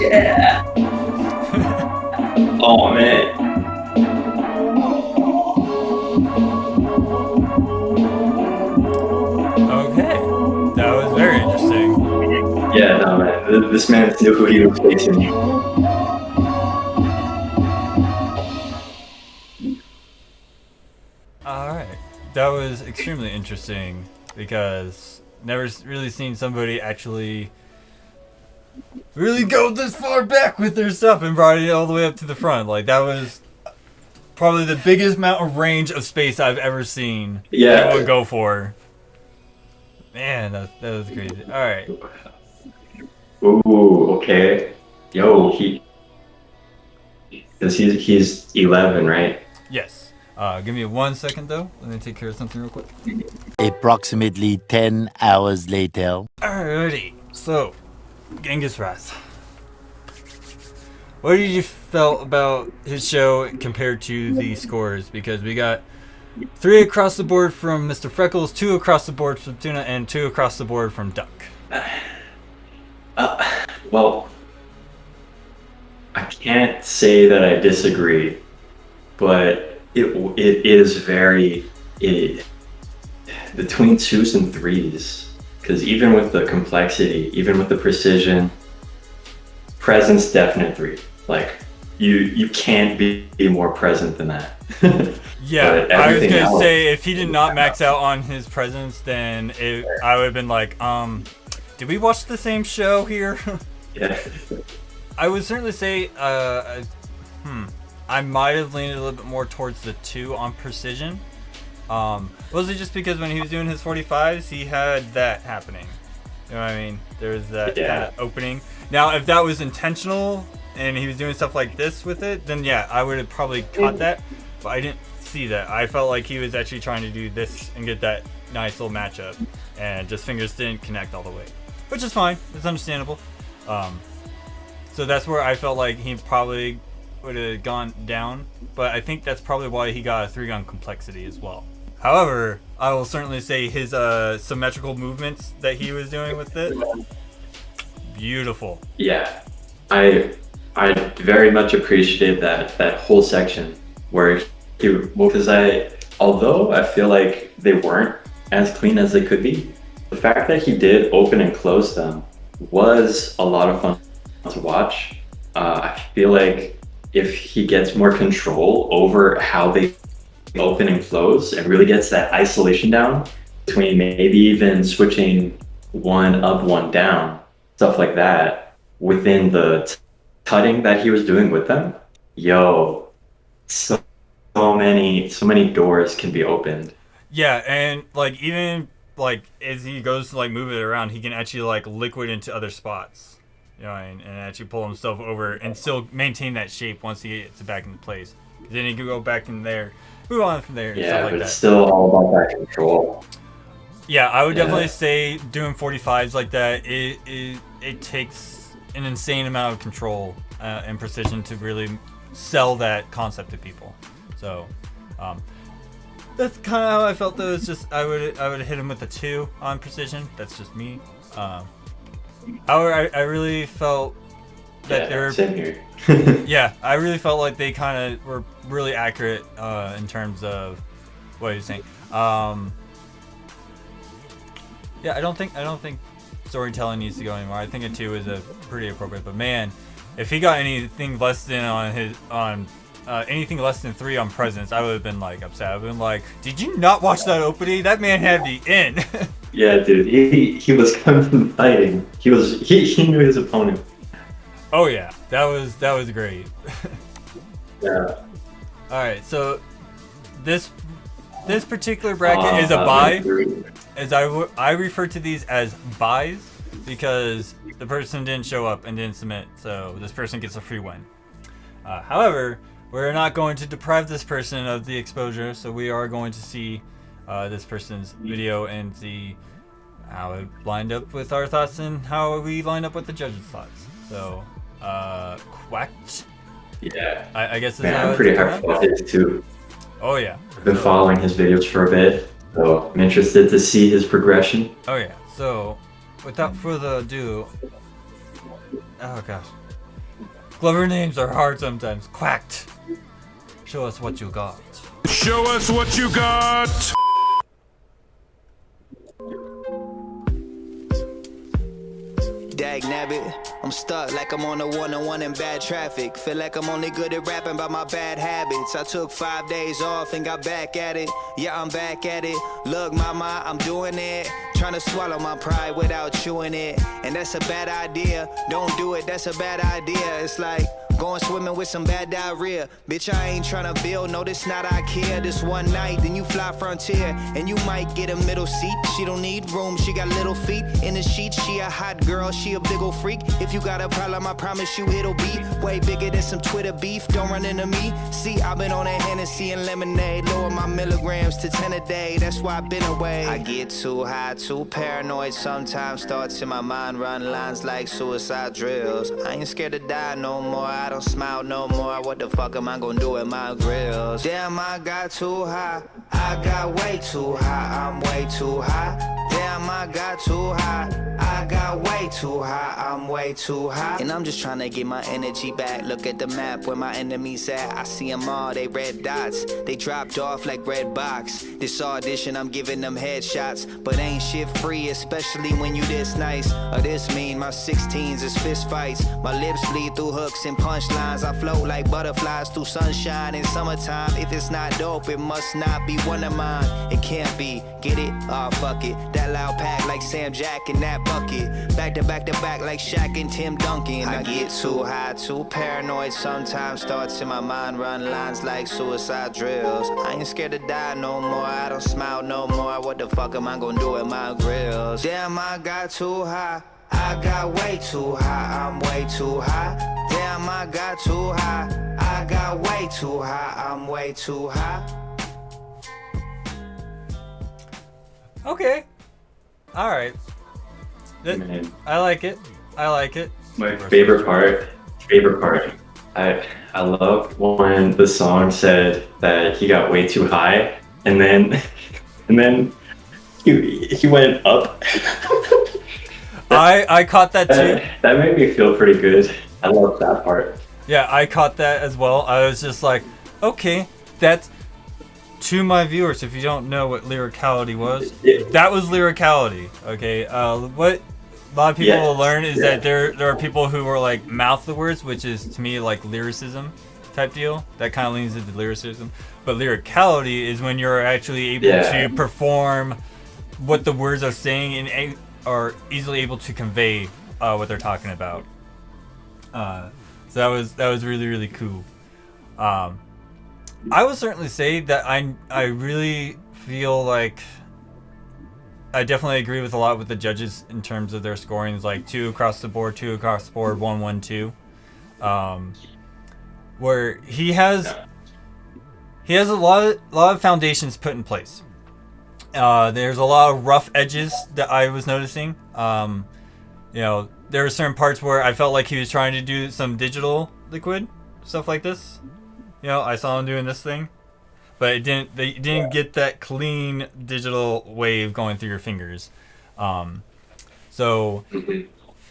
Yeah. Oh man. Okay, that was very interesting. Yeah, no man. This man knew who he was facing. Alright, that was extremely interesting because never really seen somebody actually really go this far back with their stuff and brought it all the way up to the front. Like, that was probably the biggest amount of range of space I've ever seen anyone go for. Man, that was crazy. Alright. Ooh, okay. Yo, he's 11, right? Yes. Give me 1 second though. Let me take care of something real quick. Approximately 10 hours later. Alrighty. So, Genghis Wrath. What did you felt about his show compared to the scores? Because we got 3 across the board from Mr. Freckles, 2 across the board from Tuna, and 2 across the board from Duck. Well, I can't say that I disagree, but it is very between 2s and 3s, because even with the complexity, even with the precision, presence definite 3. Like you can't be more present than that. Yeah, I was gonna say if he did not max out on his presence, then I would have been like, did we watch the same show here? Yeah. I would certainly say, I might have leaned a little bit more towards the 2 on precision. Was it just because when he was doing his 45s, he had that happening? You know what I mean? There was that kind of opening. Now, if that was intentional and he was doing stuff like this with it, then yeah, I would have probably caught that. But I didn't see that. I felt like he was actually trying to do this and get that nice little matchup, and just fingers didn't connect all the way, which is fine. It's understandable. So that's where I felt like he probably would have gone down, but I think that's probably why he got a 3-gun complexity as well. However, I will certainly say his symmetrical movements that he was doing with it, beautiful. Yeah, I very much appreciated that whole section where although I feel like they weren't as clean as they could be, the fact that he did open and close them was a lot of fun to watch. I feel like if he gets more control over how they open and close and really gets that isolation down between maybe even switching one up, one down, stuff like that within the cutting that he was doing with them, so many doors can be opened. Yeah, and like even like as he goes to like move it around, he can actually like liquid into other spots. You know, and actually pull himself over and still maintain that shape once he gets it back into place. Then he can go back in there, move on from there. And stuff like but that. It's still all about that control. Yeah, I would definitely say doing 45s like that, it takes an insane amount of control and precision to really sell that concept to people. So that's kind of how I felt though. It's just I would hit him with a 2 on precision. That's just me. However, I really felt that they were. Same here. Yeah, I really felt like they kind of were really accurate in terms of what you're saying. Yeah, I don't think storytelling needs to go anymore. I think a 2 is a pretty appropriate. But man, if he got anything less than anything less than 3 on presence, I would have been like upset. I would have been like, did you not watch that opening? That man had the in. Yeah, dude, he was coming from fighting. He knew his opponent. Oh yeah, that was great. Yeah. All right, so this particular bracket is a buy. As I refer to these as buys because the person didn't show up and didn't submit, so this person gets a free win. However, we're not going to deprive this person of the exposure, so we are going to see this person's video and see how it lined up with our thoughts and how we lined up with the judges' thoughts. So, Quacked. Yeah. I guess man, I'm pretty hyped about this too. Oh yeah. I've been following his videos for a bit, so I'm interested to see his progression. Oh yeah. So, without further ado, oh gosh. Clever names are hard sometimes. Quacked. Show us what you got. Show us what you got. Dag nabbit, I'm stuck like I'm on a one-on-one in bad traffic. Feel like I'm only good at rapping about my bad habits. I took 5 days off and got back at it. Yeah, I'm back at it. Look, mama, I'm doing it. Trying to swallow my pride without chewing it. And that's a bad idea. Don't do it, that's a bad idea. It's like going swimming with some bad diarrhea. Bitch, I ain't tryna build, no, this not IKEA. This one night, then you fly Frontier, and you might get a middle seat. She don't need room, she got little feet. In the sheet, she a hot girl, she a big ol' freak. If you got a problem, I promise you it'll be way bigger than some Twitter beef. Don't run into me. See, I've been on that Hennessy and lemonade. Lower my milligrams to 10 a day, that's why I've been away. I get too high, too paranoid. Sometimes thoughts in my mind run lines like suicide drills. I ain't scared to die no more, I don't smile no more. What the fuck am I gonna do with my grills? Damn, I got too high. I got way too high. I'm way too high. Damn, I got too high. I got way too high. I'm way too high. And I'm just trying to get my energy back. Look at the map where my enemies at. I see them all, they red dots. They dropped off like red box. This audition, I'm giving them headshots. But ain't shit free, especially when you this nice or this mean. My 16s is fist fights. My lips bleed through hooks and punchlines. I float like butterflies through sunshine in summertime. If it's not dope, it must not be one of mine. It can't be, get it? Oh, fuck it. That loud pack like Sam Jack in that bucket. Back to back to back like Shaq and Tim Duncan. I get too high, too paranoid. Sometimes thoughts in my mind run lines like suicide drills. I ain't scared to die no more. I don't smile no more. What the fuck am I gonna do with my grills? Damn, I got too high. I got way too high. I'm way too high. Damn, I got too high. I got way too high. I'm way too high. Okay. All right. Man. I like it. I like it. My favorite part. I love when the song said that he got way too high, and then he went up. I caught that too. That made me feel pretty good. I love that part. Yeah, I caught that as well. I was just like, okay, that's to my viewers. If you don't know what lyricality was, that was lyricality. Okay, what a lot of people will learn is that there are people who are like mouth the words, which is to me like lyricism type deal. That kind of leans into lyricism. But lyricality is when you're actually able to perform what the words are saying and are easily able to convey what they're talking about. So that was really, really cool. I would certainly say that I really feel like I definitely agree with a lot with the judges in terms of their scorings, like 2 across the board, 1, 1, 2. Where he has a lot of foundations put in place. There's a lot of rough edges that I was noticing. There were certain parts where I felt like he was trying to do some digital liquid stuff like this. I saw him doing this thing, but they didn't get that clean digital wave going through your fingers. So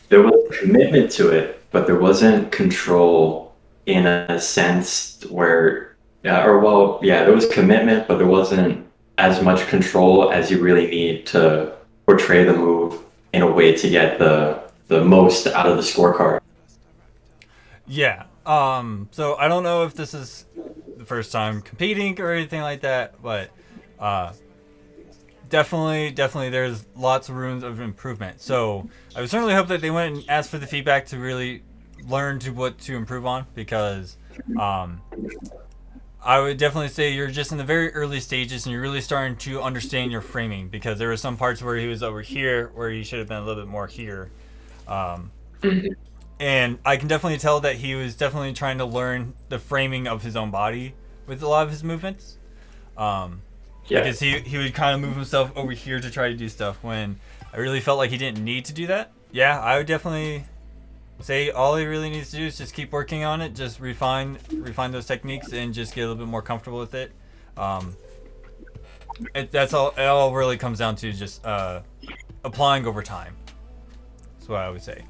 there was commitment to it, but there wasn't control in a sense where, there was commitment, but there wasn't as much control as you really need to portray the move in a way to get the most out of the scorecard. Yeah. So I don't know if this is the first time competing or anything like that, but definitely there's lots of rooms of improvement. So I would certainly hope that they went and asked for the feedback to really learn what to improve on, because I would definitely say you're just in the very early stages and you're really starting to understand your framing, because there were some parts where he was over here where he should have been a little bit more here. And I can definitely tell that he was definitely trying to learn the framing of his own body with a lot of his movements. Because he would kind of move himself over here to try to do stuff when I really felt like he didn't need to do that. Yeah, I would definitely say all he really needs to do is just keep working on it, just refine those techniques and just get a little bit more comfortable with it. That's all. It all really comes down to just applying over time. That's what I would say.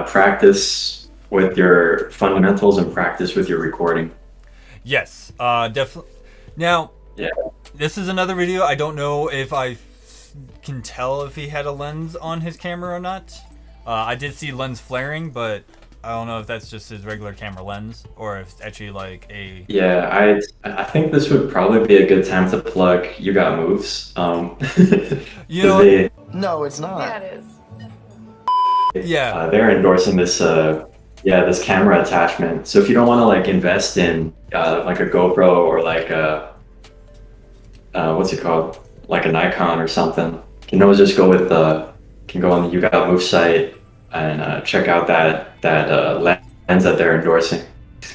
Practice with your fundamentals and practice with your recording. Yes, definitely. Now, Yeah. this is another video. I don't know if I can tell if he had a lens on his camera or not. I did see lens flaring, but I don't know if that's just his regular camera lens or if it's actually like a... Yeah, I think this would probably be a good time to plug You Got Moves. You know, they, No, it's not. Yeah, it is. yeah. they're endorsing this this camera attachment. So if you don't want to like invest in like a GoPro or like a what's it called, like a Nikon or something, you can always just go with can go on the You Got Move site and check out that lens that they're endorsing.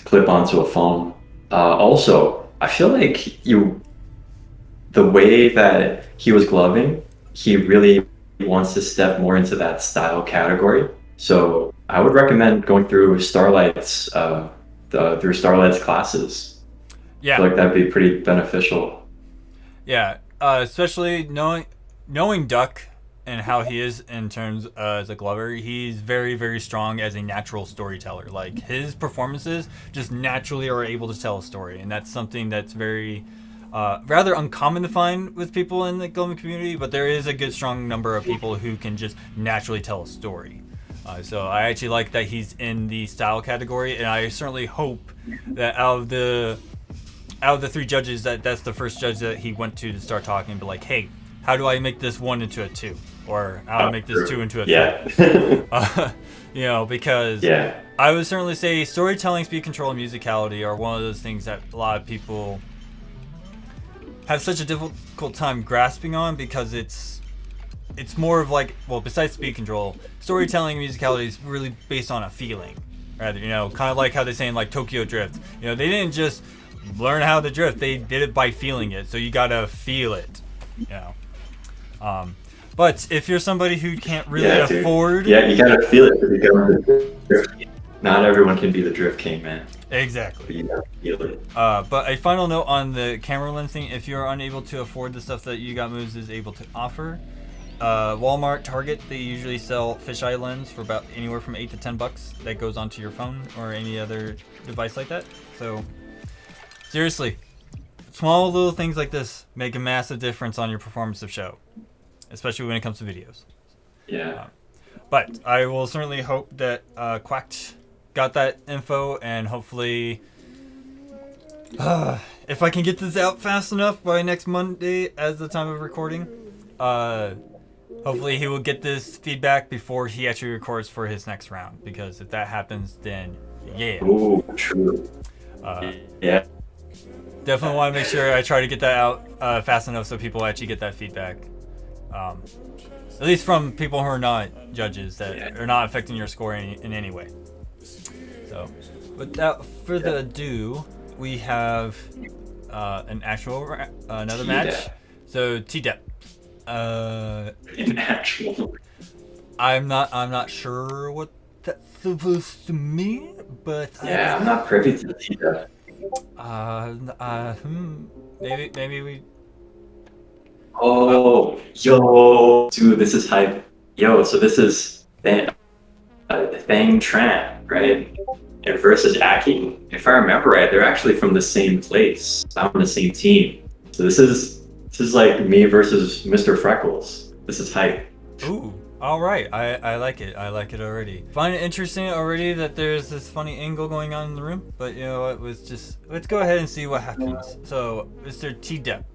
Clip onto a phone. Also, I feel like the way that he was gloving, he really wants to step more into that style category. So I would recommend going through Starlight's classes. Yeah. I feel like that'd be pretty beneficial. Yeah, especially knowing Duck and how he is in terms as a glover. He's very, very strong as a natural storyteller. Like, his performances just naturally are able to tell a story, and that's something that's very rather uncommon to find with people in the gloving community, but there is a good strong number of people who can just naturally tell a story. So I actually like that he's in the style category, and I certainly hope that out of the 3 judges, that's the first judge that he went to start talking, but like, hey, how do I make this 1 into a 2, or how do I make this 2 into a 3? Yeah. You know, because I would certainly say storytelling, speed control, and musicality are one of those things that a lot of people have such a difficult time grasping on, because it's more of like, well, besides speed control, storytelling and musicality is really based on a feeling, rather, you know, kind of like how they say in like Tokyo Drift. You know, they didn't just learn how to drift, they did it by feeling it, so you gotta feel it, you know. But if you're somebody who can't really afford... Yeah, you gotta feel it to become the drift king. Not everyone can be the drift king, man. Exactly. But you gotta feel it. But a final note on the camera lens thing: if you're unable to afford the stuff that You Got Moves is able to offer, Walmart, Target, they usually sell fisheye lens for about anywhere from $8 to $10 that goes onto your phone or any other device like that. So seriously, small little things like this make a massive difference on your performance of show, especially when it comes to videos. Yeah. But I will certainly hope that Quacked got that info, and hopefully if I can get this out fast enough by next Monday as the time of recording, hopefully he will get this feedback before he actually records for his next round, because if that happens, then yeah. Ooh, true. Yeah. Definitely want to make sure I try to get that out fast enough so people actually get that feedback. At least from people who are not judges, that are not affecting your score in any way. So, without further ado, we have an actual another match. So T-Dep. An actual. I'm not sure what that's supposed to mean, but yeah, I'm not privy to the T-Dep. Maybe we. Oh, yo, dude, this is hype. Yo, so this is Thang Tran, right? And versus Aki. If I remember right, they're actually from the same place. I'm on the same team. So this is like me versus Mr. Freckles. This is hype. Ooh, all right. I like it. I like it already. Find it interesting already that there's this funny angle going on in the room. But you know, it was just, let's go ahead and see what happens. So, Mr. T-Dep,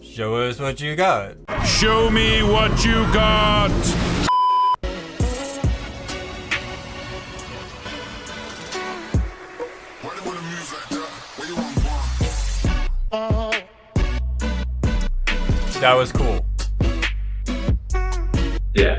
show us what you got. Show me what you got. That was cool. Yeah.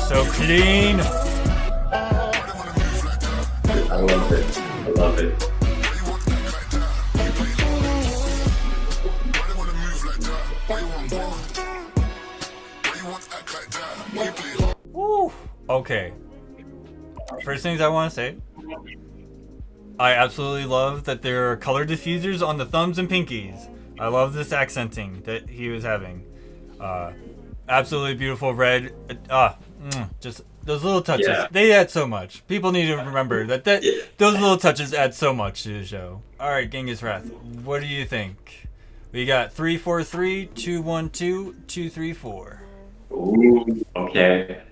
So clean. I love it. I love it. Woo. Okay. First things I want to say. I absolutely love that there are color diffusers on the thumbs and pinkies. I love this accenting that he was having. Absolutely beautiful red. Just those little touches. Yeah. They add so much. People need to remember that those little touches add so much to the show. All right, Genghis Wrath. What do you think? We got 343, 212, 234. Ooh, okay.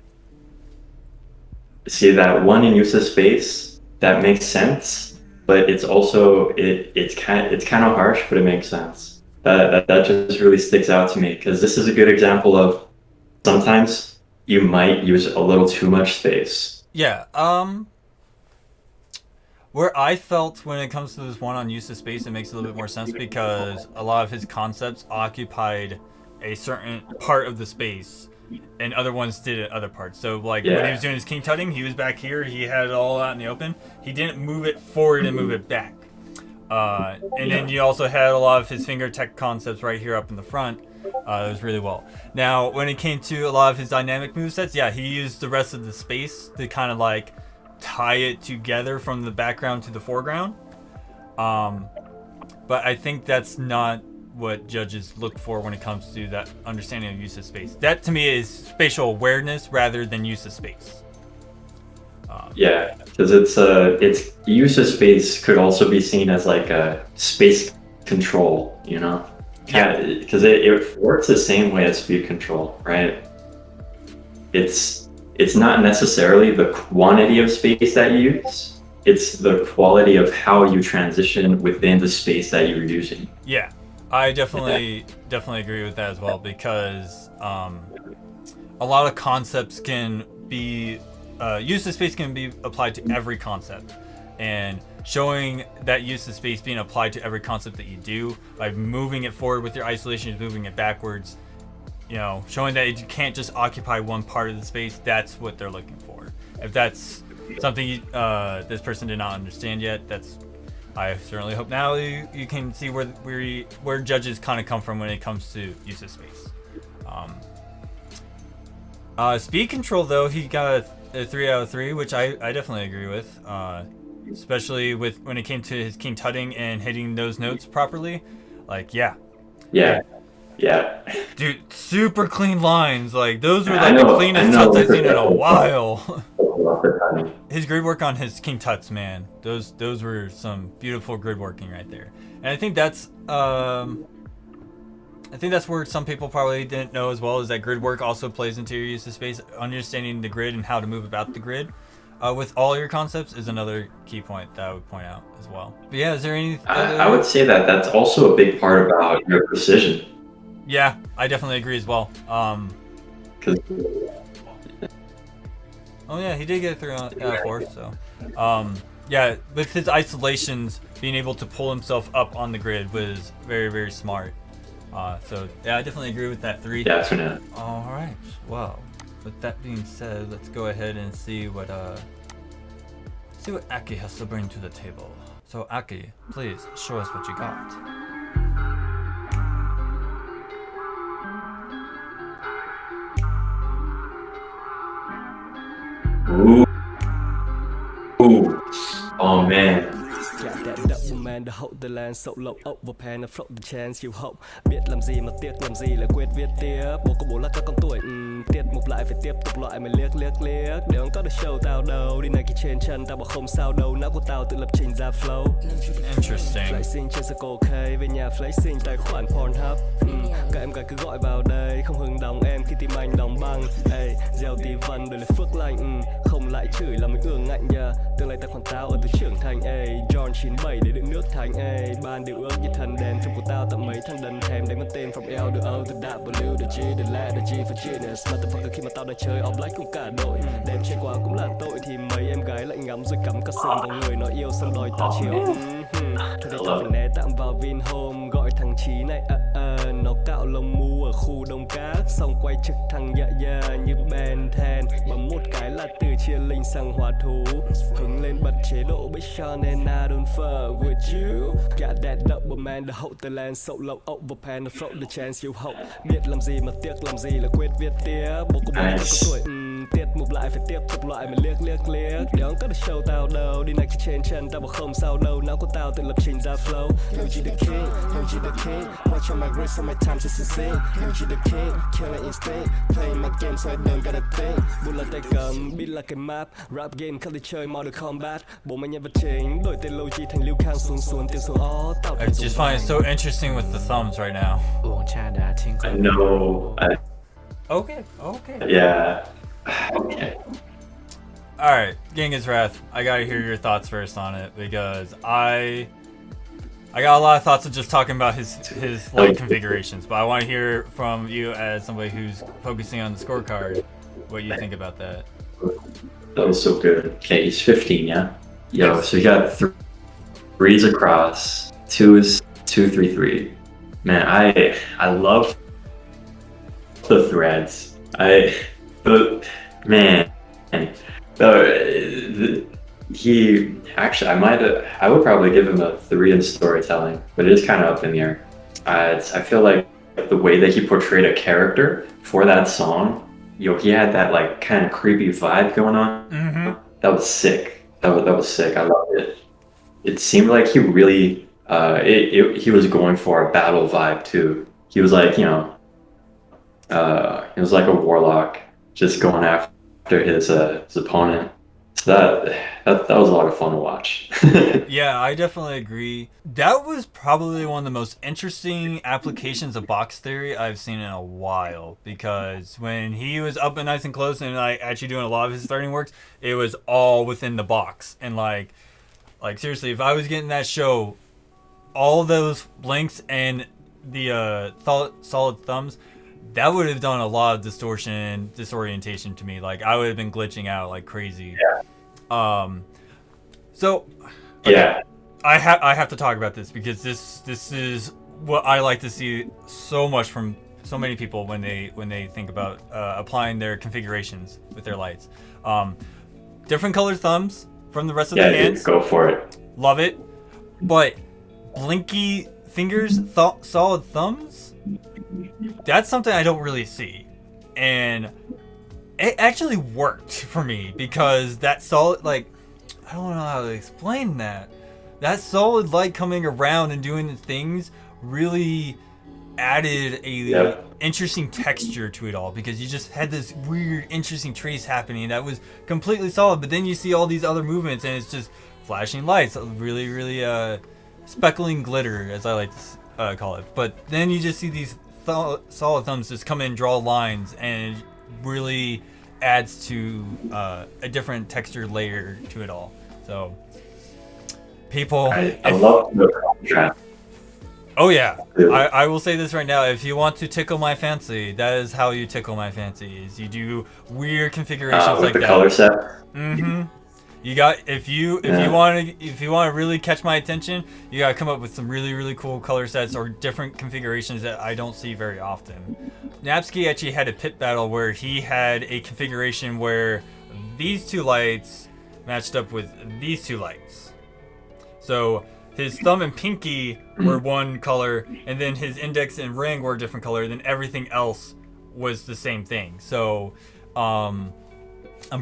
See that one in use of space? That makes sense, but it's also it's kind of harsh, but it makes sense. That just really sticks out to me because this is a good example of sometimes you might use a little too much space. Yeah. Where I felt when it comes to this one on use of space, it makes a little bit more sense because a lot of his concepts occupied a certain part of the space and other ones did it other parts. So like when he was doing his king tutting, he was back here, he had it all out in the open. He didn't move it forward and move it back. And then you also had a lot of his finger tech concepts right here up in the front. It was really well. Now, when it came to a lot of his dynamic movesets, yeah, he used the rest of the space to kind of like tie it together from the background to the foreground. But I think that's not what judges look for when it comes to that understanding of use of space. That to me is spatial awareness rather than use of space. Yeah, because it's use of space could also be seen as like a space control, you know? Yeah, because it works the same way as speed control, right? It's not necessarily the quantity of space that you use, it's the quality of how you transition within the space that you're using. Yeah, I definitely agree with that as well because a lot of concepts can be use of space can be applied to every concept, and showing that use of space being applied to every concept that you do by moving it forward with your isolations, moving it backwards, you know, showing that you can't just occupy one part of the space. That's what they're looking for. If that's something this person did not understand yet, I certainly hope now you can see where judges kind of come from when it comes to use of space. Speed control though, he got a 3 out of 3, which I definitely agree with. Especially with when it came to his king tutting and hitting those notes properly. Like, yeah. Dude, super clean lines. Like, those were like the cleanest tuts I've seen in a while. His grid work on his king tuts, man. Those were some beautiful grid working right there. And I think that's where some people probably didn't know as well, is that grid work also plays into your use of space. Understanding the grid and how to move about the grid with all your concepts is another key point that I would point out as well. But yeah, is there any? I would say that that's also a big part about your precision. Yeah, I definitely agree as well. Oh yeah, he did get it 3 out of 4. So, yeah, with his isolations, being able to pull himself up on the grid was very, very smart. So yeah, I definitely agree with that 3. Definitely. All right. Well, with that being said, let's go ahead and see what Aki has to bring to the table. So Aki, please show us what you got. Ooh. Oh man. Got that double man, the hold the land, so low over pan, the float the chance, you hope. Biết làm gì mà tiếc làm gì là quyết viết tiếp. Bố có bố là các con tuổi, tiết mục lại phải tiếp tục loại mày liếc. Để không có được show tao đâu, đi này kia trên chân tao bảo không sao đâu. Não của tao tự lập trình ra flow. Interesting. Flexing trên circle K, về nhà flexing tài khoản Pornhub. Các em gái cứ gọi vào đây, không hứng đóng em khi tim anh đóng băng. Ey, gieo tí văn đời là phước lành, không lại chửi là mình ương ngạnh nha. Tương lai tài khoản tao ở tuổi trưởng thành, ey, John 97 để đựng nước thành, ey. Ban điều ước như thần đèn, phim của tao tặng mấy thằng đần thèm đánh mất tên from L to O to W to G to L to G for genius. Motherfucker khi mà tao đã chơi all black cùng cả đội, đêm chơi quá cũng là tội thì mấy em gái lại ngắm rồi cắm cả sừng vào người nói yêu xong đòi ta chiều. Thôi để tao phải né tạm vào Vinhome, gọi thằng thằng Chí này nó cạo lông mu ở khu Đông Các, xong quay trực thằng dạ dạ như Ben 10, bấm một cái là từ chia linh sang hỏa thú, hứng lên bật chế độ Big Sean and I don't fuck with you. Got that double man, the hậu the land, so low over pan, the float, the chance you hậu. Biết làm gì mà tiếc làm gì là quyết viết tiếp. Bố của bố có tuổi tiết mục lại phải tiếp tục loại mà liếc để không có được show tao đâu. Đi này trên chân tao bảo không sao đâu, não của tao tự lập trình ra flow. Lil G the king, watch on my wrist, on my time just insane. Lil G the king, killing instinct, playing my game so I don't gotta think. Bút là tay cầm, beat là cái map, rap game không thể chơi Mortal Kombat. Bố mày nhân vật chính, đổi tên Lil G thành Liu Kang xuống tiếng xuống ó tao. I just find it so interesting with the thumbs right now. I know. Okay. Yeah. Okay. Alright, Genghis Wrath, I gotta hear your thoughts first on it, because I got a lot of thoughts of just talking about his light configurations, but I want to hear from you as somebody who's focusing on the scorecard, what you think about that. That was so good. Okay, he's 15, yeah? Yo, so he got threes across, 2s, 2, 3, 3. Man, I love the threads. He actually, I would probably give him a 3 in storytelling, but it is kind of up in the air. I feel like the way that he portrayed a character for that song, he had that like kind of creepy vibe going on. Mm-hmm. That was sick. That was sick. I loved it. It seemed like he really, he was going for a battle vibe too. He was like, he was like a warlock, just going after his opponent. So that was a lot of fun to watch. Yeah, I definitely agree. That was probably one of the most interesting applications of box theory I've seen in a while, because when he was up and nice and close and like actually doing a lot of his starting works, it was all within the box. And like seriously, if I was getting that show, all those blinks and the solid thumbs, that would have done a lot of disorientation to me. Like I would have been glitching out like crazy. Yeah. So okay, yeah, I have to talk about this because this is what I like to see so much from so many people when they think about applying their configurations with their lights. Different colored thumbs from the rest of the hands. Go for it. Love it. But blinky fingers, solid thumbs, that's something I don't really see. And it actually worked for me because that solid, like, I don't know how to explain that. That solid light coming around and doing the things really added a interesting texture to it all, because you just had this weird, interesting trace happening that was completely solid. But then you see all these other movements and it's just flashing lights, really, really speckling glitter, as I like to call it. But then you just see these solid thumbs just come in, draw lines, and it really adds to a different texture layer to it all. So people, I love the contrast. Oh yeah, I will say this right now. If you want to tickle my fancy, that is how you tickle my fancy. Is you do weird configurations like the that. Color set. Mm-hmm. You got if you want to really catch my attention, you gotta come up with some really cool color sets or different configurations that I don't see very often. Napsky actually had a pit battle where he had a configuration where these two lights matched up with these two lights. So his thumb and pinky were one color, and then his index and ring were a different color, and then everything else was the same thing. So I'm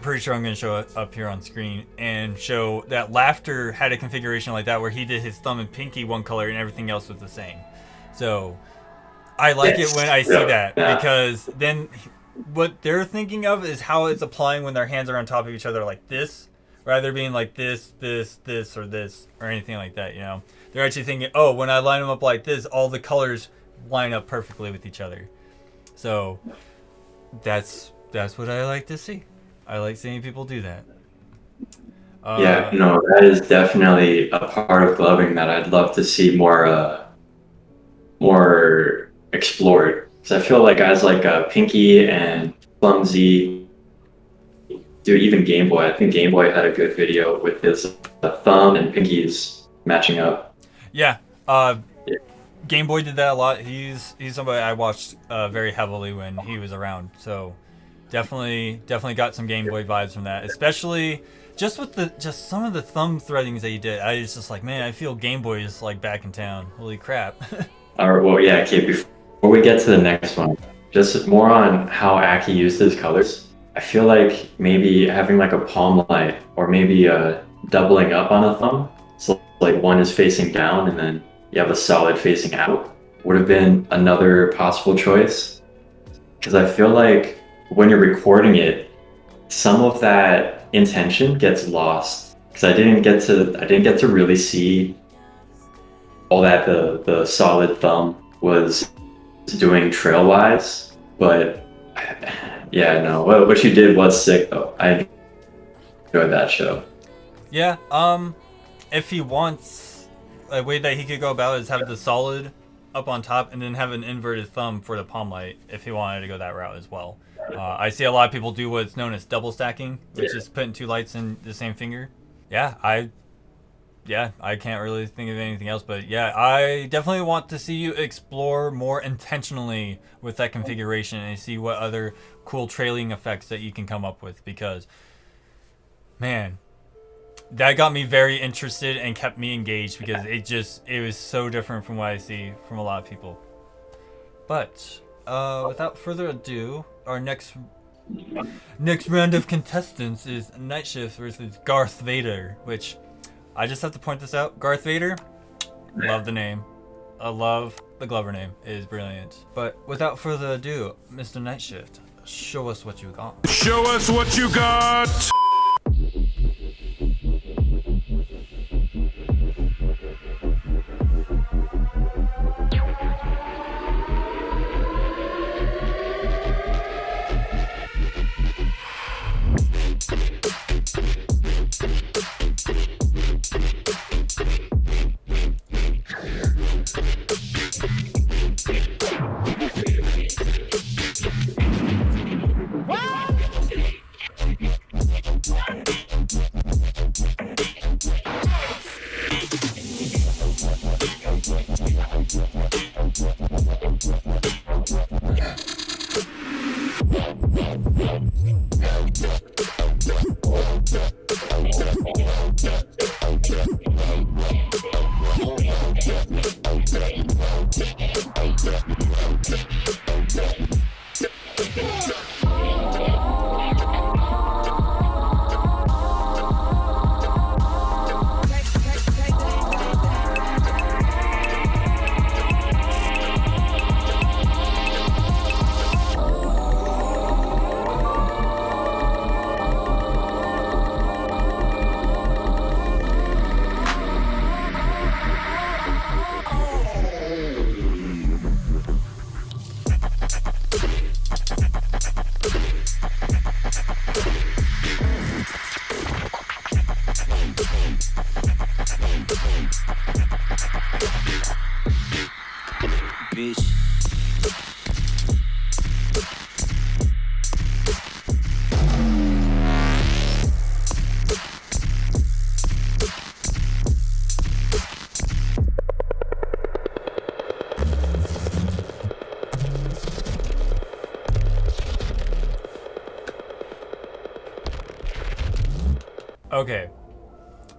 pretty sure I'm going to show it up here on screen and show that Laughter had a configuration like that where he did his thumb and pinky one color and everything else was the same. So I like it when I see that, because then what they're thinking of is how it's applying when their hands are on top of each other like this, rather being like this, or anything like that, you know. They're actually thinking, oh, when I line them up like this, all the colors line up perfectly with each other. So that's what I like to see. I like seeing people do that. That is definitely a part of gloving that I'd love to see more explored. So I feel like guys like Pinky and Clumsy, dude, even Game Boy. I think Game Boy had a good video with his thumb and Pinky's matching up. Yeah. Game Boy did that a lot. He's somebody I watched very heavily when he was around. So definitely got some Game Boy vibes from that. Especially just with just some of the thumb threadings that he did. I was just like, man, I feel Game Boy is like back in town. Holy crap. All right, well, yeah, okay, before we get to the next one, just more on how Aki used his colors. I feel like maybe having like a palm light or maybe doubling up on a thumb. So like one is facing down and then you have a solid facing out would have been another possible choice. Because I feel like when you're recording it, some of that intention gets lost. Because I didn't get to really see all that the solid thumb was doing trail wise, but yeah, no, what you did was sick though. I enjoyed that show. Yeah, if he wants, a way that he could go about it is have the solid up on top and then have an inverted thumb for the palm light if he wanted to go that route as well. I see a lot of people do what's known as double stacking, which is putting two lights in the same finger. Yeah, I can't really think of anything else, but yeah, I definitely want to see you explore more intentionally with that configuration and see what other cool trailing effects that you can come up with, because, man, that got me very interested and kept me engaged because it was so different from what I see from a lot of people. But without further ado, our next round of contestants is Night Shift versus Garth Vader, which I just have to point this out. Garth Vader, love the name. I love the Glover name. It is brilliant. But without further ado, Mr. Night Shift, show us what you got. Show us what you got!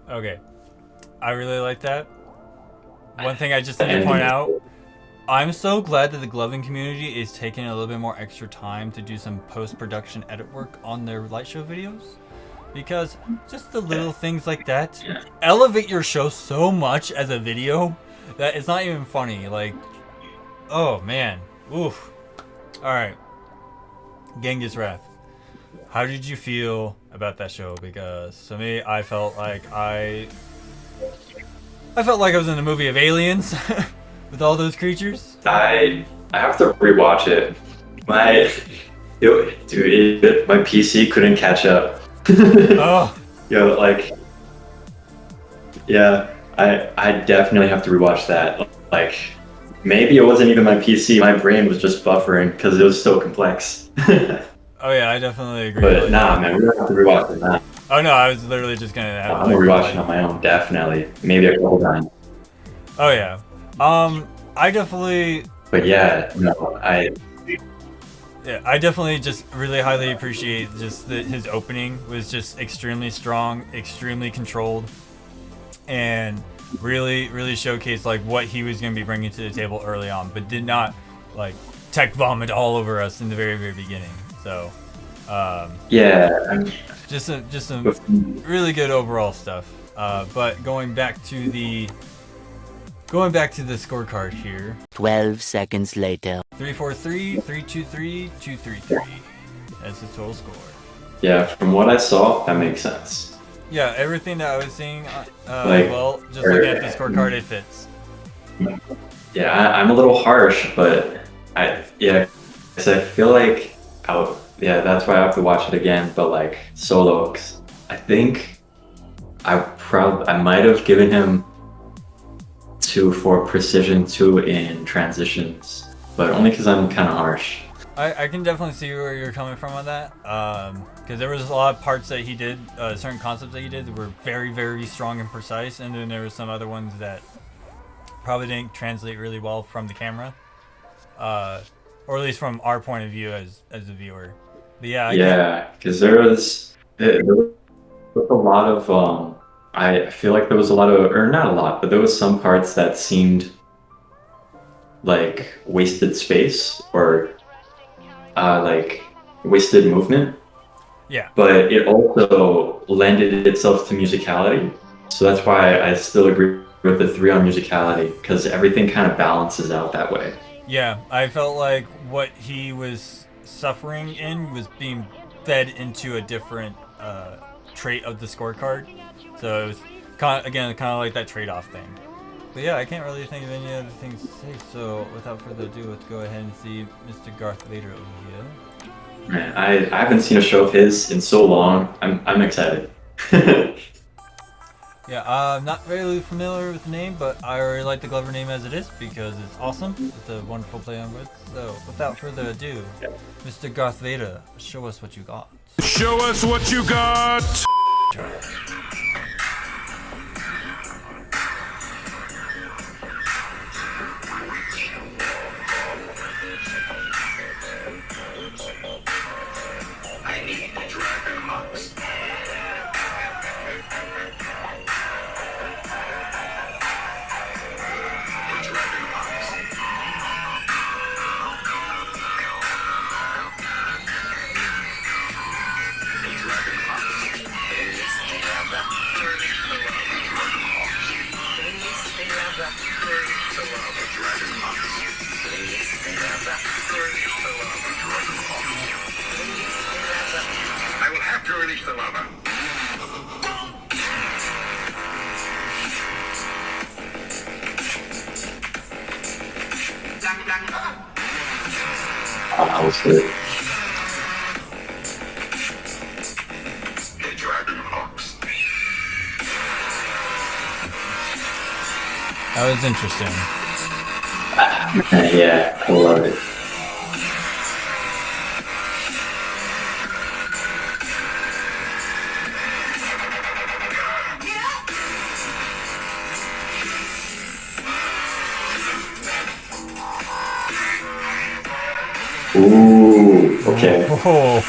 Okay. I really like that. One thing I just need to point out, I'm so glad that the gloving community is taking a little bit more extra time to do some post-production edit work on their light show videos, because just the little things like that elevate your show so much as a video that it's not even funny. Like, oh man, oof. All right, Genghis Wrath. How did you feel about that show? Because to me, I felt like I was in a movie of aliens with all those creatures. I have to rewatch it. My PC couldn't catch up. Oh. Yo, like, yeah, I definitely have to rewatch that. Like, maybe it wasn't even my PC. My brain was just buffering because it was so complex. Oh yeah, I definitely agree. But nah, man, we don't have to rewatch it now. Oh no, I was literally just gonna have I'm gonna rewatch it on my own, definitely. Maybe a couple times. Oh yeah. I definitely. But yeah, no, Yeah, I definitely just really highly appreciate just that his opening was just extremely strong, extremely controlled, and really showcased like what he was going to be bringing to the table early on, but did not like tech vomit all over us in the very beginning. So yeah, just some really good overall stuff. But going back to the scorecard here. 12 seconds later. 343, 323, 233. That's the total score. Yeah, from what I saw, that makes sense. Yeah, everything that I was seeing, just looking at the scorecard, it fits. Yeah, I'm a little harsh, but because I feel like that's why I have to watch it again. But like solo, 'cause I think I might have given him 2 for precision, 2 in transitions, but only because I'm kind of harsh. I can definitely see where you're coming from on that, because there was a lot of parts that he did, certain concepts that he did that were very strong and precise, and then there were some other ones that probably didn't translate really well from the camera, or at least from our point of view as a viewer. But yeah, because there was a lot of I feel like there was a lot of, or not a lot, but there was some parts that seemed like wasted space or like wasted movement. Yeah. But it also lended itself to musicality. So that's why I still agree with the 3 on musicality, because everything kind of balances out that way. Yeah, I felt like what he was suffering in was being fed into a different trait of the scorecard. So it was kind of like that trade-off thing. But yeah, I can't really think of any other things to say. So without further ado, let's go ahead and see Mr. Darth Vader over here. Man, I haven't seen a show of his in so long. I'm excited. Yeah, I'm not really familiar with the name, but I already like the Glover name as it is because it's awesome. It's a wonderful play on words. So without further ado, Mr. Darth Vader, show us what you got. Show us what you got! I need the Dragon Box. I will have to release the lava. That was good. The Dragon Box. That was interesting. Yeah, I love it. Ooh, okay. Oh.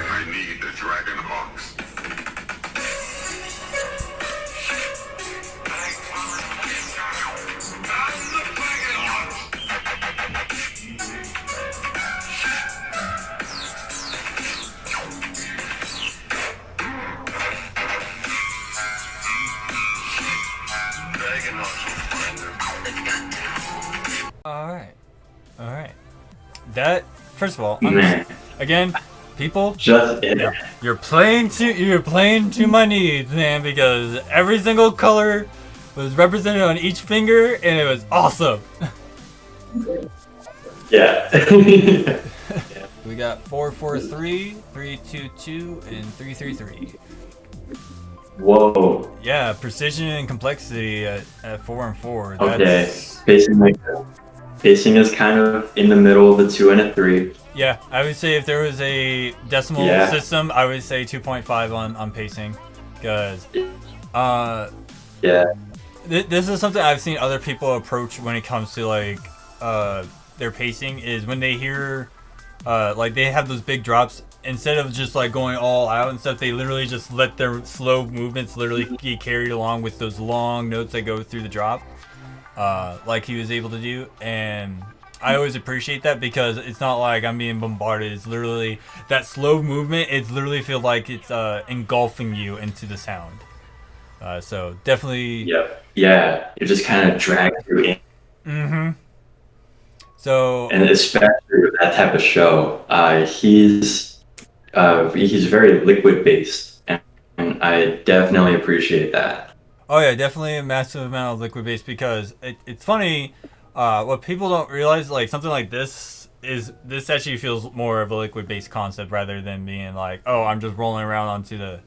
I need the Dragon Box. Dragon Box will find them. All right. That first of all, again, people, you're playing to my needs, man, because every single color was represented on each finger, and it was awesome. Yeah. We got 443, 322, and 333. Whoa. Yeah, precision and complexity at 4 and 4. Okay. That's... Pacing is kind of in the middle of the 2 and a 3. Yeah, I would say if there was a decimal system, I would say 2.5 on pacing, because this is something I've seen other people approach when it comes to like their pacing, is when they hear like they have those big drops, instead of just like going all out and stuff, they literally just let their slow movements literally be carried along with those long notes that go through the drop, like he was able to do. And I always appreciate that, because it's not like I'm being bombarded. It's literally that slow movement. It's literally feel like it's engulfing you into the sound. So definitely. Yep. Yeah. It just kind of drags you in. Mm-hmm. So. And especially with that type of show, he's very liquid based, and I definitely appreciate that. Oh yeah, definitely a massive amount of liquid based, because it's funny. What people don't realize, like something like this actually feels more of a liquid based concept, rather than being like, oh, I'm just rolling around onto the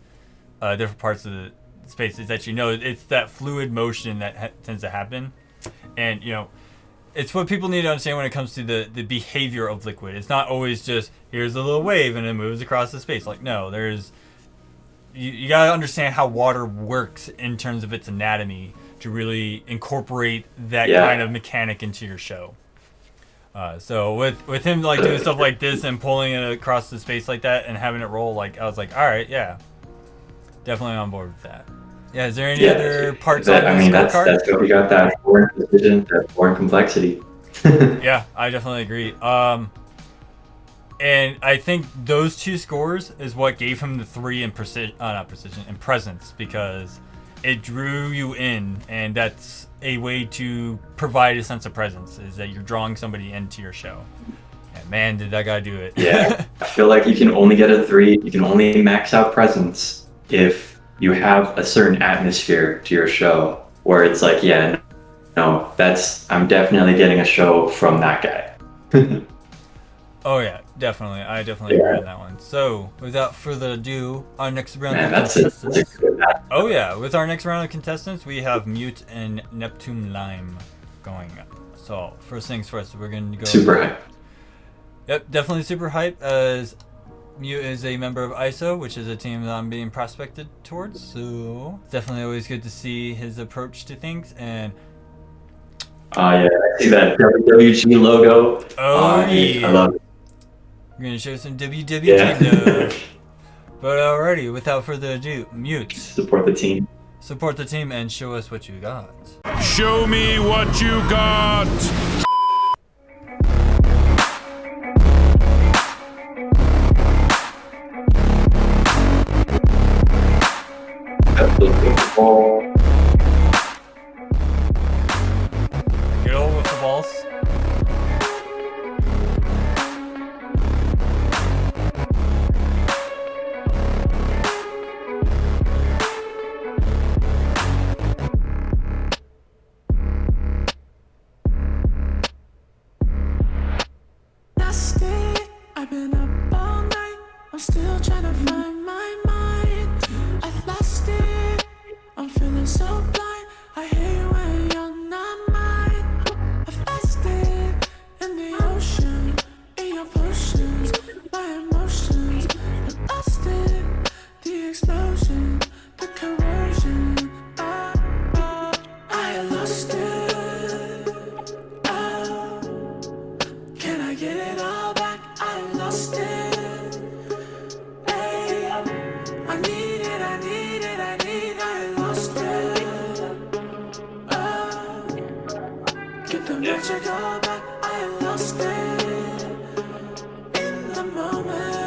different parts of the space. It's actually, no, it's that fluid motion that tends to happen. And it's what people need to understand when it comes to the behavior of liquid. It's not always just here's a little wave and it moves across the space. Like, no, there's you gotta understand how water works in terms of its anatomy to really incorporate that kind of mechanic into your show. So with him like doing stuff like this and pulling it across the space like that and having it roll, like I was like, all right, yeah, definitely on board with that. Yeah, is there any other parts of the scorecard? That's what we got, that foreign precision, that foreign complexity. Yeah, I definitely agree. And I think those two scores is what gave him the 3 in in presence, because it drew you in, and that's a way to provide a sense of presence, is that you're drawing somebody into your show. And man, did that guy do it. Yeah, I feel like you can only get a 3, you can only max out presence if you have a certain atmosphere to your show, where it's like, yeah, no, I'm definitely getting a show from that guy. Oh yeah, definitely. I definitely agree on that one. So, without further ado, our next round of contestants. Oh yeah, with our next round of contestants, we have Mute and Neptune Lime going up. So, first things first, we're going to go... Super hype. Yep, definitely super hype, as Mute is a member of ISO, which is a team that I'm being prospected towards. So, definitely always good to see his approach to things. And yeah, I see that WWG logo. Oh yeah. I love it. We're going to show some WWG love. But alrighty, without further ado, Mute. Support the team. Support the team and show us what you got. Show me what you got! Get over with the balls. I've been up all night, I'm still trying to find my mind. I've lost it, I'm feeling so blind. I hate when you're not mine. I've lost it in the ocean, in your potions, my emotions. I've lost it, the explosion, the corrosion. I lost it. Oh, can I get it all back? I lost it. Hey, I need it, I need it, I need it. I lost it. Oh, get the magic all back. I lost it in the moment.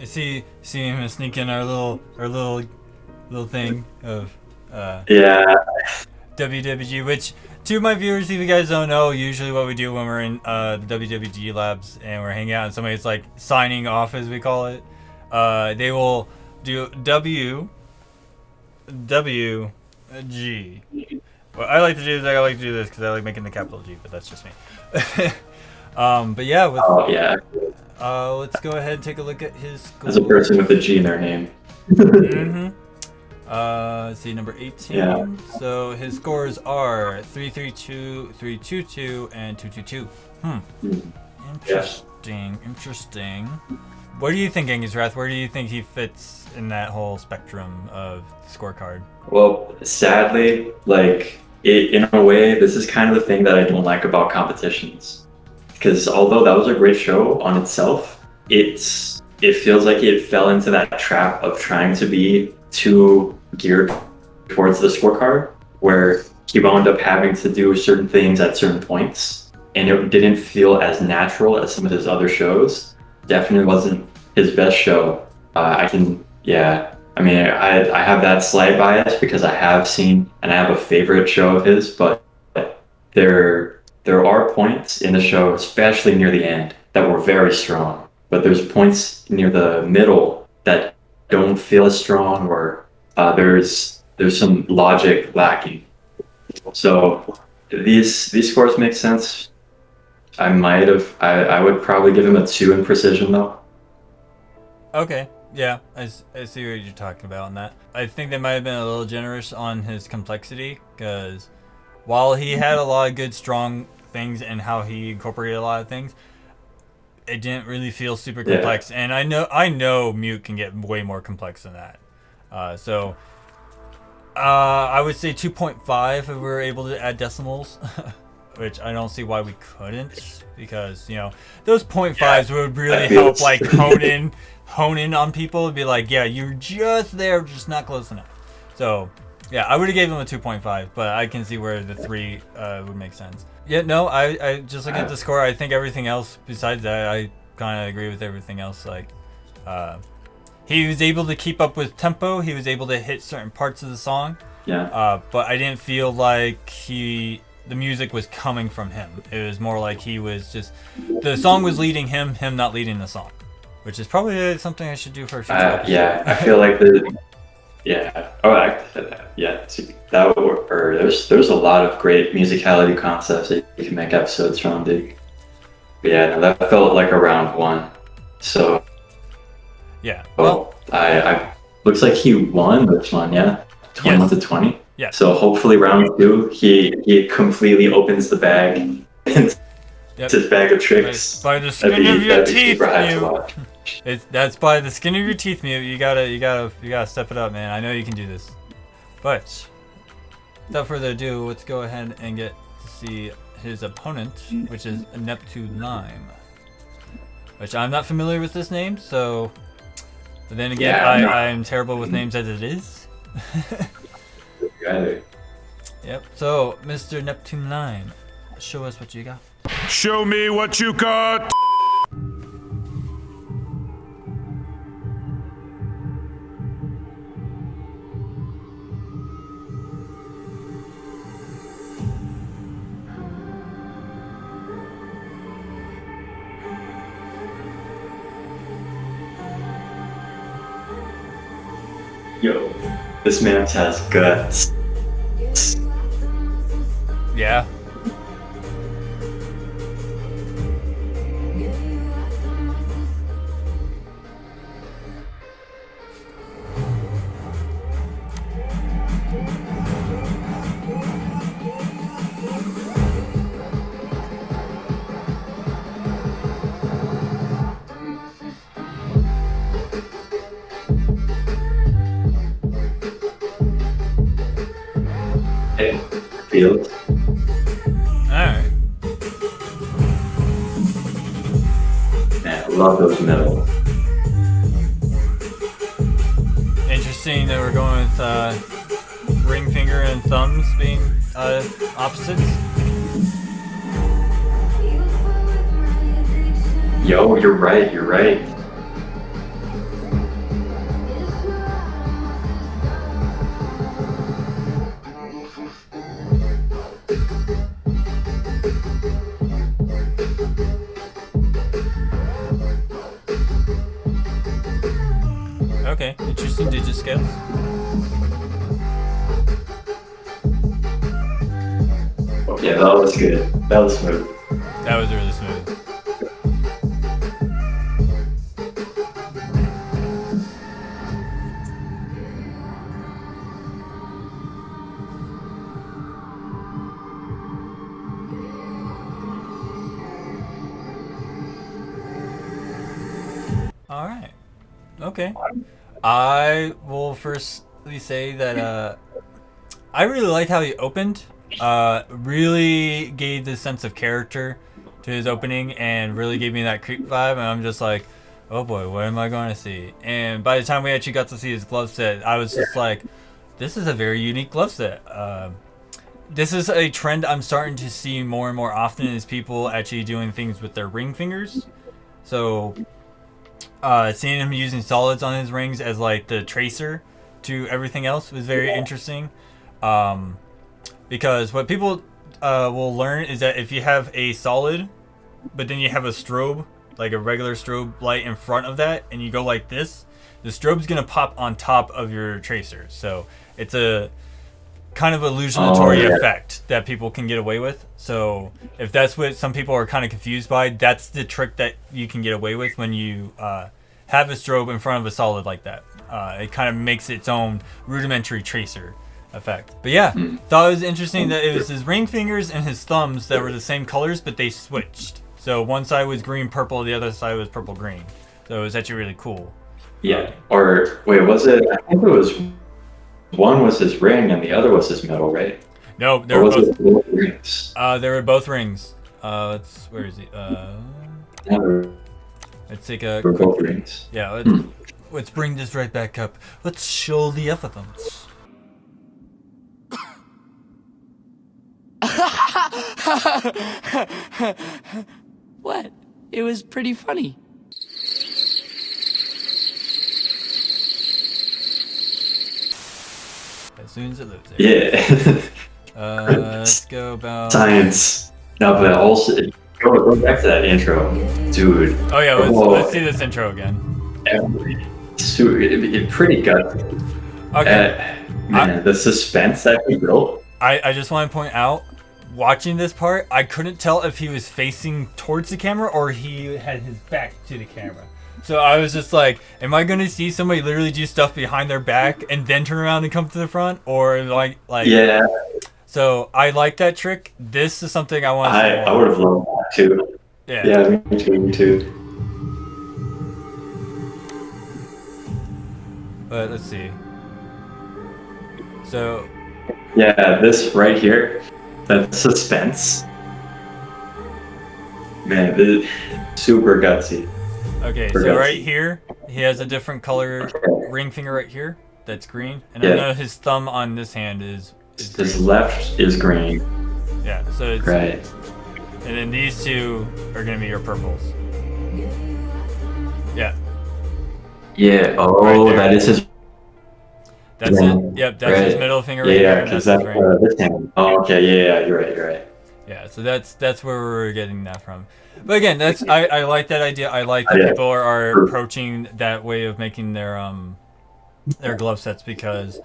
See him sneak in our little thing of WWG, which to my viewers, if you guys don't know, usually what we do when we're in the WWG labs and we're hanging out and somebody's like signing off, as we call it, they will do WG. What I like to do is I like to do this because I like making the capital G, but that's just me. But yeah, let's go ahead and take a look at his score. As a person with a G in their name. Let's see, number 18. Yeah. So his scores are 332, 322, and 222. Interesting. What do you think, Angus Wrath? Where do you think he fits in that whole spectrum of scorecard? Well, sadly, in a way, this is kind of the thing that I don't like about competitions. Because although that was a great show on itself, it feels like it fell into that trap of trying to be too geared towards the scorecard, where he wound up having to do certain things at certain points, and it didn't feel as natural as some of his other shows. Definitely wasn't his best show. I have that slight bias because I have seen and I have a favorite show of his, but there are points in the show, especially near the end, that were very strong. But there's points near the middle that don't feel as strong, or there's some logic lacking. So these scores make sense. I would probably give him a 2 in precision though. Okay, yeah, I see what you're talking about on that. I think they might have been a little generous on his complexity, because while he had a lot of good, strong things and how he incorporated a lot of things, it didn't really feel super complex. And I know Mute can get way more complex than that. So I would say 2.5 if we were able to add decimals. Which I don't see why we couldn't, because those 0.5s would really help hone in on people and be like, yeah, you're just there, just not close enough. So yeah, I would have gave him a 2.5, but I can see where the 3 would make sense. Yeah, no, I just looking at the score, I think everything else besides that, I kind of agree with everything else. He was able to keep up with tempo, he was able to hit certain parts of the song. Yeah. But I didn't feel like the music was coming from him. It was more like he was just, the song was leading him not leading the song, which is probably something I should do for a future episode. Yeah, I feel like there's a lot of great musicality concepts that you can make episodes from, dude. But yeah, no, that felt like a round 1. So yeah, I looks like he won this one, 21 to 20. Yeah. So hopefully round 2, he completely opens the bag. It's his bag of tricks. By the skin of your teeth, Mute. That's by the skin of your teeth, Mute. You gotta step it up, man. I know you can do this. But without further ado, let's go ahead and get to see his opponent, which is Neptune Lime. Which I'm not familiar with this name, so. But then again, I'm terrible with names as it is. Yep. So, Mr. Neptune Lime, show us what you got. Show me what you got! Yo, this man has guts. Yeah. Field. Alright. Man, I love those metal. Interesting that we're going with ring finger and thumbs being opposites. Yo, you're right. Okay, interesting digit scales. Yeah, that was good. That was smooth. That was really smooth. All right. Okay. I will firstly say that I really liked how he opened. Really gave this sense of character to his opening and really gave me that creep vibe. And I'm just like, oh boy, what am I going to see? And by the time we actually got to see his glove set, I was just like, this is a very unique glove set. This is a trend I'm starting to see more and more often is people actually doing things with their ring fingers. So seeing him using solids on his rings as like the tracer to everything else was very interesting. Because what people will learn is that if you have a solid, but then you have a strobe, like a regular strobe light in front of that, and you go like this, the strobe's going to pop on top of your tracer. So it's a kind of illusionatory effect that people can get away with. So if that's what some people are kind of confused by, that's the trick that you can get away with when you have a strobe in front of a solid like that. It kind of makes its own rudimentary tracer effect. But yeah, thought it was interesting that it was his ring fingers and his thumbs that were the same colors, but they switched. So one side was green purple, the other side was purple green. So it was actually really cool. Yeah. Or wait, was it? I think it was one was his ring and the other was his medal, right? No, they were both rings. They were both rings. Where is he? Let's take a quick, both rings. Yeah, let's bring this right back up. Let's show the evidence. What? It was pretty funny. As soon as it loads it. Yeah. Let's go about Science. No, but also go back to that intro, dude. Oh yeah, let's see this intro again. Pretty gutsy. Okay. Man, the suspense that he built. I just want to point out, watching this part, I couldn't tell if he was facing towards the camera or he had his back to the camera. So I was just like, am I going to see somebody literally do stuff behind their back and then turn around and come to the front? Or like yeah. So I like that trick. This is something I want to see more. I would have loved that too. Yeah. Yeah, me too. But let's see. So. Yeah, this right here, that suspense. Man, this is super gutsy. Okay, Super so gutsy. right here, he has a different color ring finger right here. That's green. And Yeah. I know his thumb on this hand is His green. left is green. Yeah, so it's right. And then these two are gonna be your purples. Yeah. Yeah. Oh, Right that is his. That's Yeah. it. Yep, that's his Right. middle finger right Yeah, here. because That's that's his ring. this hand. Oh, okay. Yeah, you're right. Yeah, so that's where we're getting that from. But again, I like that idea. I like that Yeah. people are approaching that way of making their glove sets because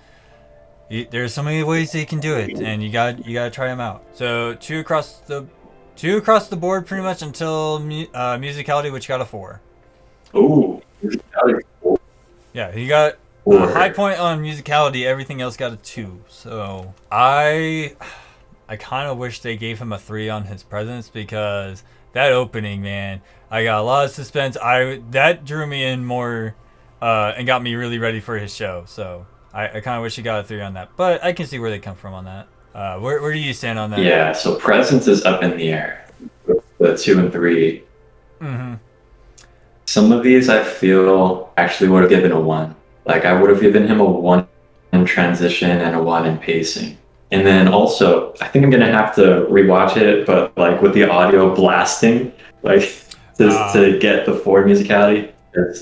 there's so many ways they can do it, and you gotta try them out. So two across the board pretty much until musicality, which got a 4. Ooh. Yeah, he got a high point on musicality. Everything else got a 2. So I kind of wish they gave him a 3 on his presence because that opening, man, I got a lot of suspense. That drew me in more and got me really ready for his show. So I kind of wish he got a 3 on that, but I can see where they come from on that. Where do you stand on that? Yeah. So presence is up in the air. The 2 and 3. Mm-hmm. Some of these I feel actually would have given a 1. Like I would have given him a 1 in transition and a 1 in pacing. And then also, I think I'm gonna have to rewatch it, but like with the audio blasting, like to get the 4 musicality.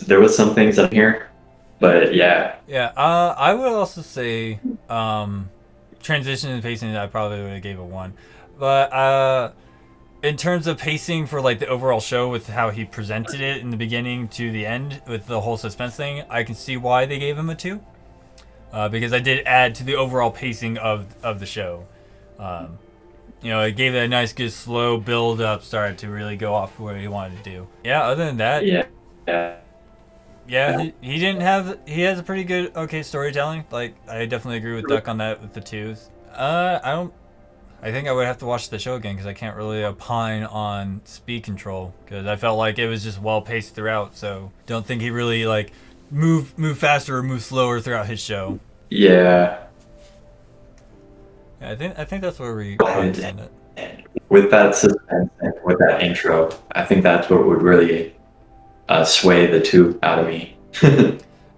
There was some things up here, but yeah. Yeah. I would also say transition and pacing. I probably would have gave a 1, but in terms of pacing for like the overall show with how he presented it in the beginning to the end with the whole suspense thing, I can see why they gave him a 2. Because I did add to the overall pacing of the show. You know, it gave it a nice, good, slow build up start to really go off where he wanted to do. Yeah, other than that, yeah, he has a pretty good, okay storytelling. Like, I definitely agree with Duck on that with the 2s. I think I would have to watch the show again because I can't really opine on speed control because I felt like it was just well paced throughout. So don't think he really like move faster or move slower throughout his show. Yeah. I think that's where we understand it. With that suspense and with that intro, I think that's what would really sway the 2 out of me.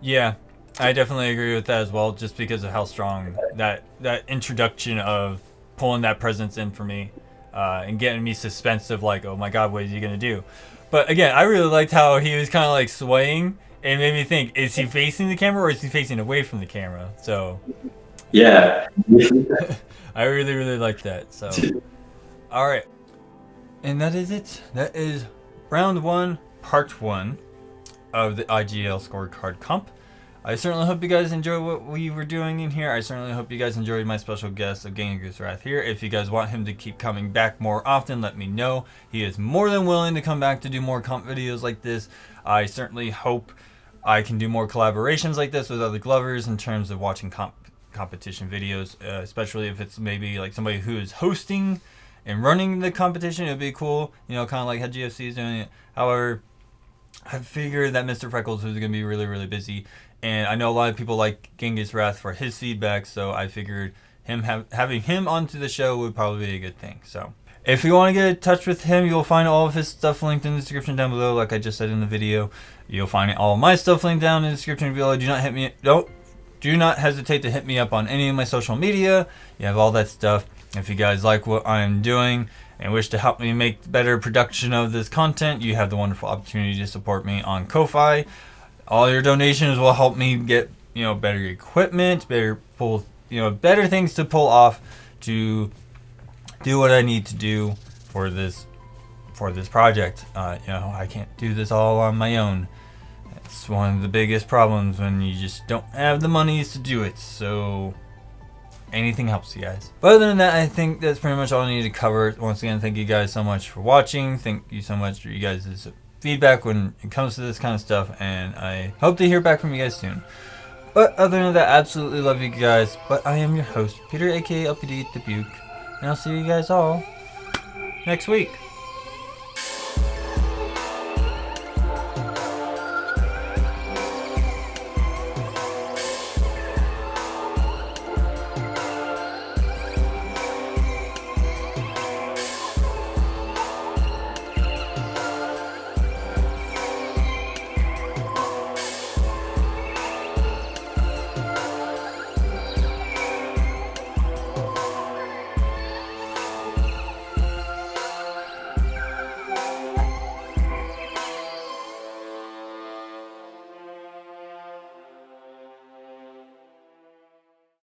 Yeah, I definitely agree with that as well, just because of how strong that introduction of pulling that presence in for me and getting me suspense of like, oh my god, what is he gonna do? But again, I really liked how he was kind of like swaying and made me think, is he facing the camera or is he facing away from the camera? So yeah. I really liked that. So all right, and that is it. That is round 1, part 1 of the IGL scorecard comp. I certainly hope you guys enjoy what we were doing in here. I certainly hope you guys enjoyed my special guest of Genghis Wrath here. If you guys want him to keep coming back more often, let me know. He is more than willing to come back to do more comp videos like this. I certainly hope I can do more collaborations like this with other glovers in terms of watching competition videos, especially if it's maybe like somebody who is hosting and running the competition. It would be cool, you know, kind of like how GFC is doing it. However, I figured that Mr. Freckles was going to be really busy. And I know a lot of people like Genghis Wrath for his feedback, so I figured having him onto the show would probably be a good thing. So if you want to get in touch with him, you'll find all of his stuff linked in the description down below, like I just said in the video. You'll find all of my stuff linked down in the description below. Do not hesitate to hit me up on any of my social media. You have all that stuff. If you guys like what I'm doing and wish to help me make better production of this content, you have the wonderful opportunity to support me on Ko-Fi. All your donations will help me get, you know, better equipment, better things to pull off to do what I need to do for this project. You know, I can't do this all on my own. It's one of the biggest problems when you just don't have the monies to do it. So anything helps, you guys. But other than that, I think that's pretty much all I need to cover. Once again, thank you guys so much for watching. Thank you so much for you guys' feedback when it comes to this kind of stuff, and I hope to hear back from you guys soon. But other than that, absolutely love you guys. But I am your host, Peter, aka LPD Dubuque, and I'll see you guys all next week.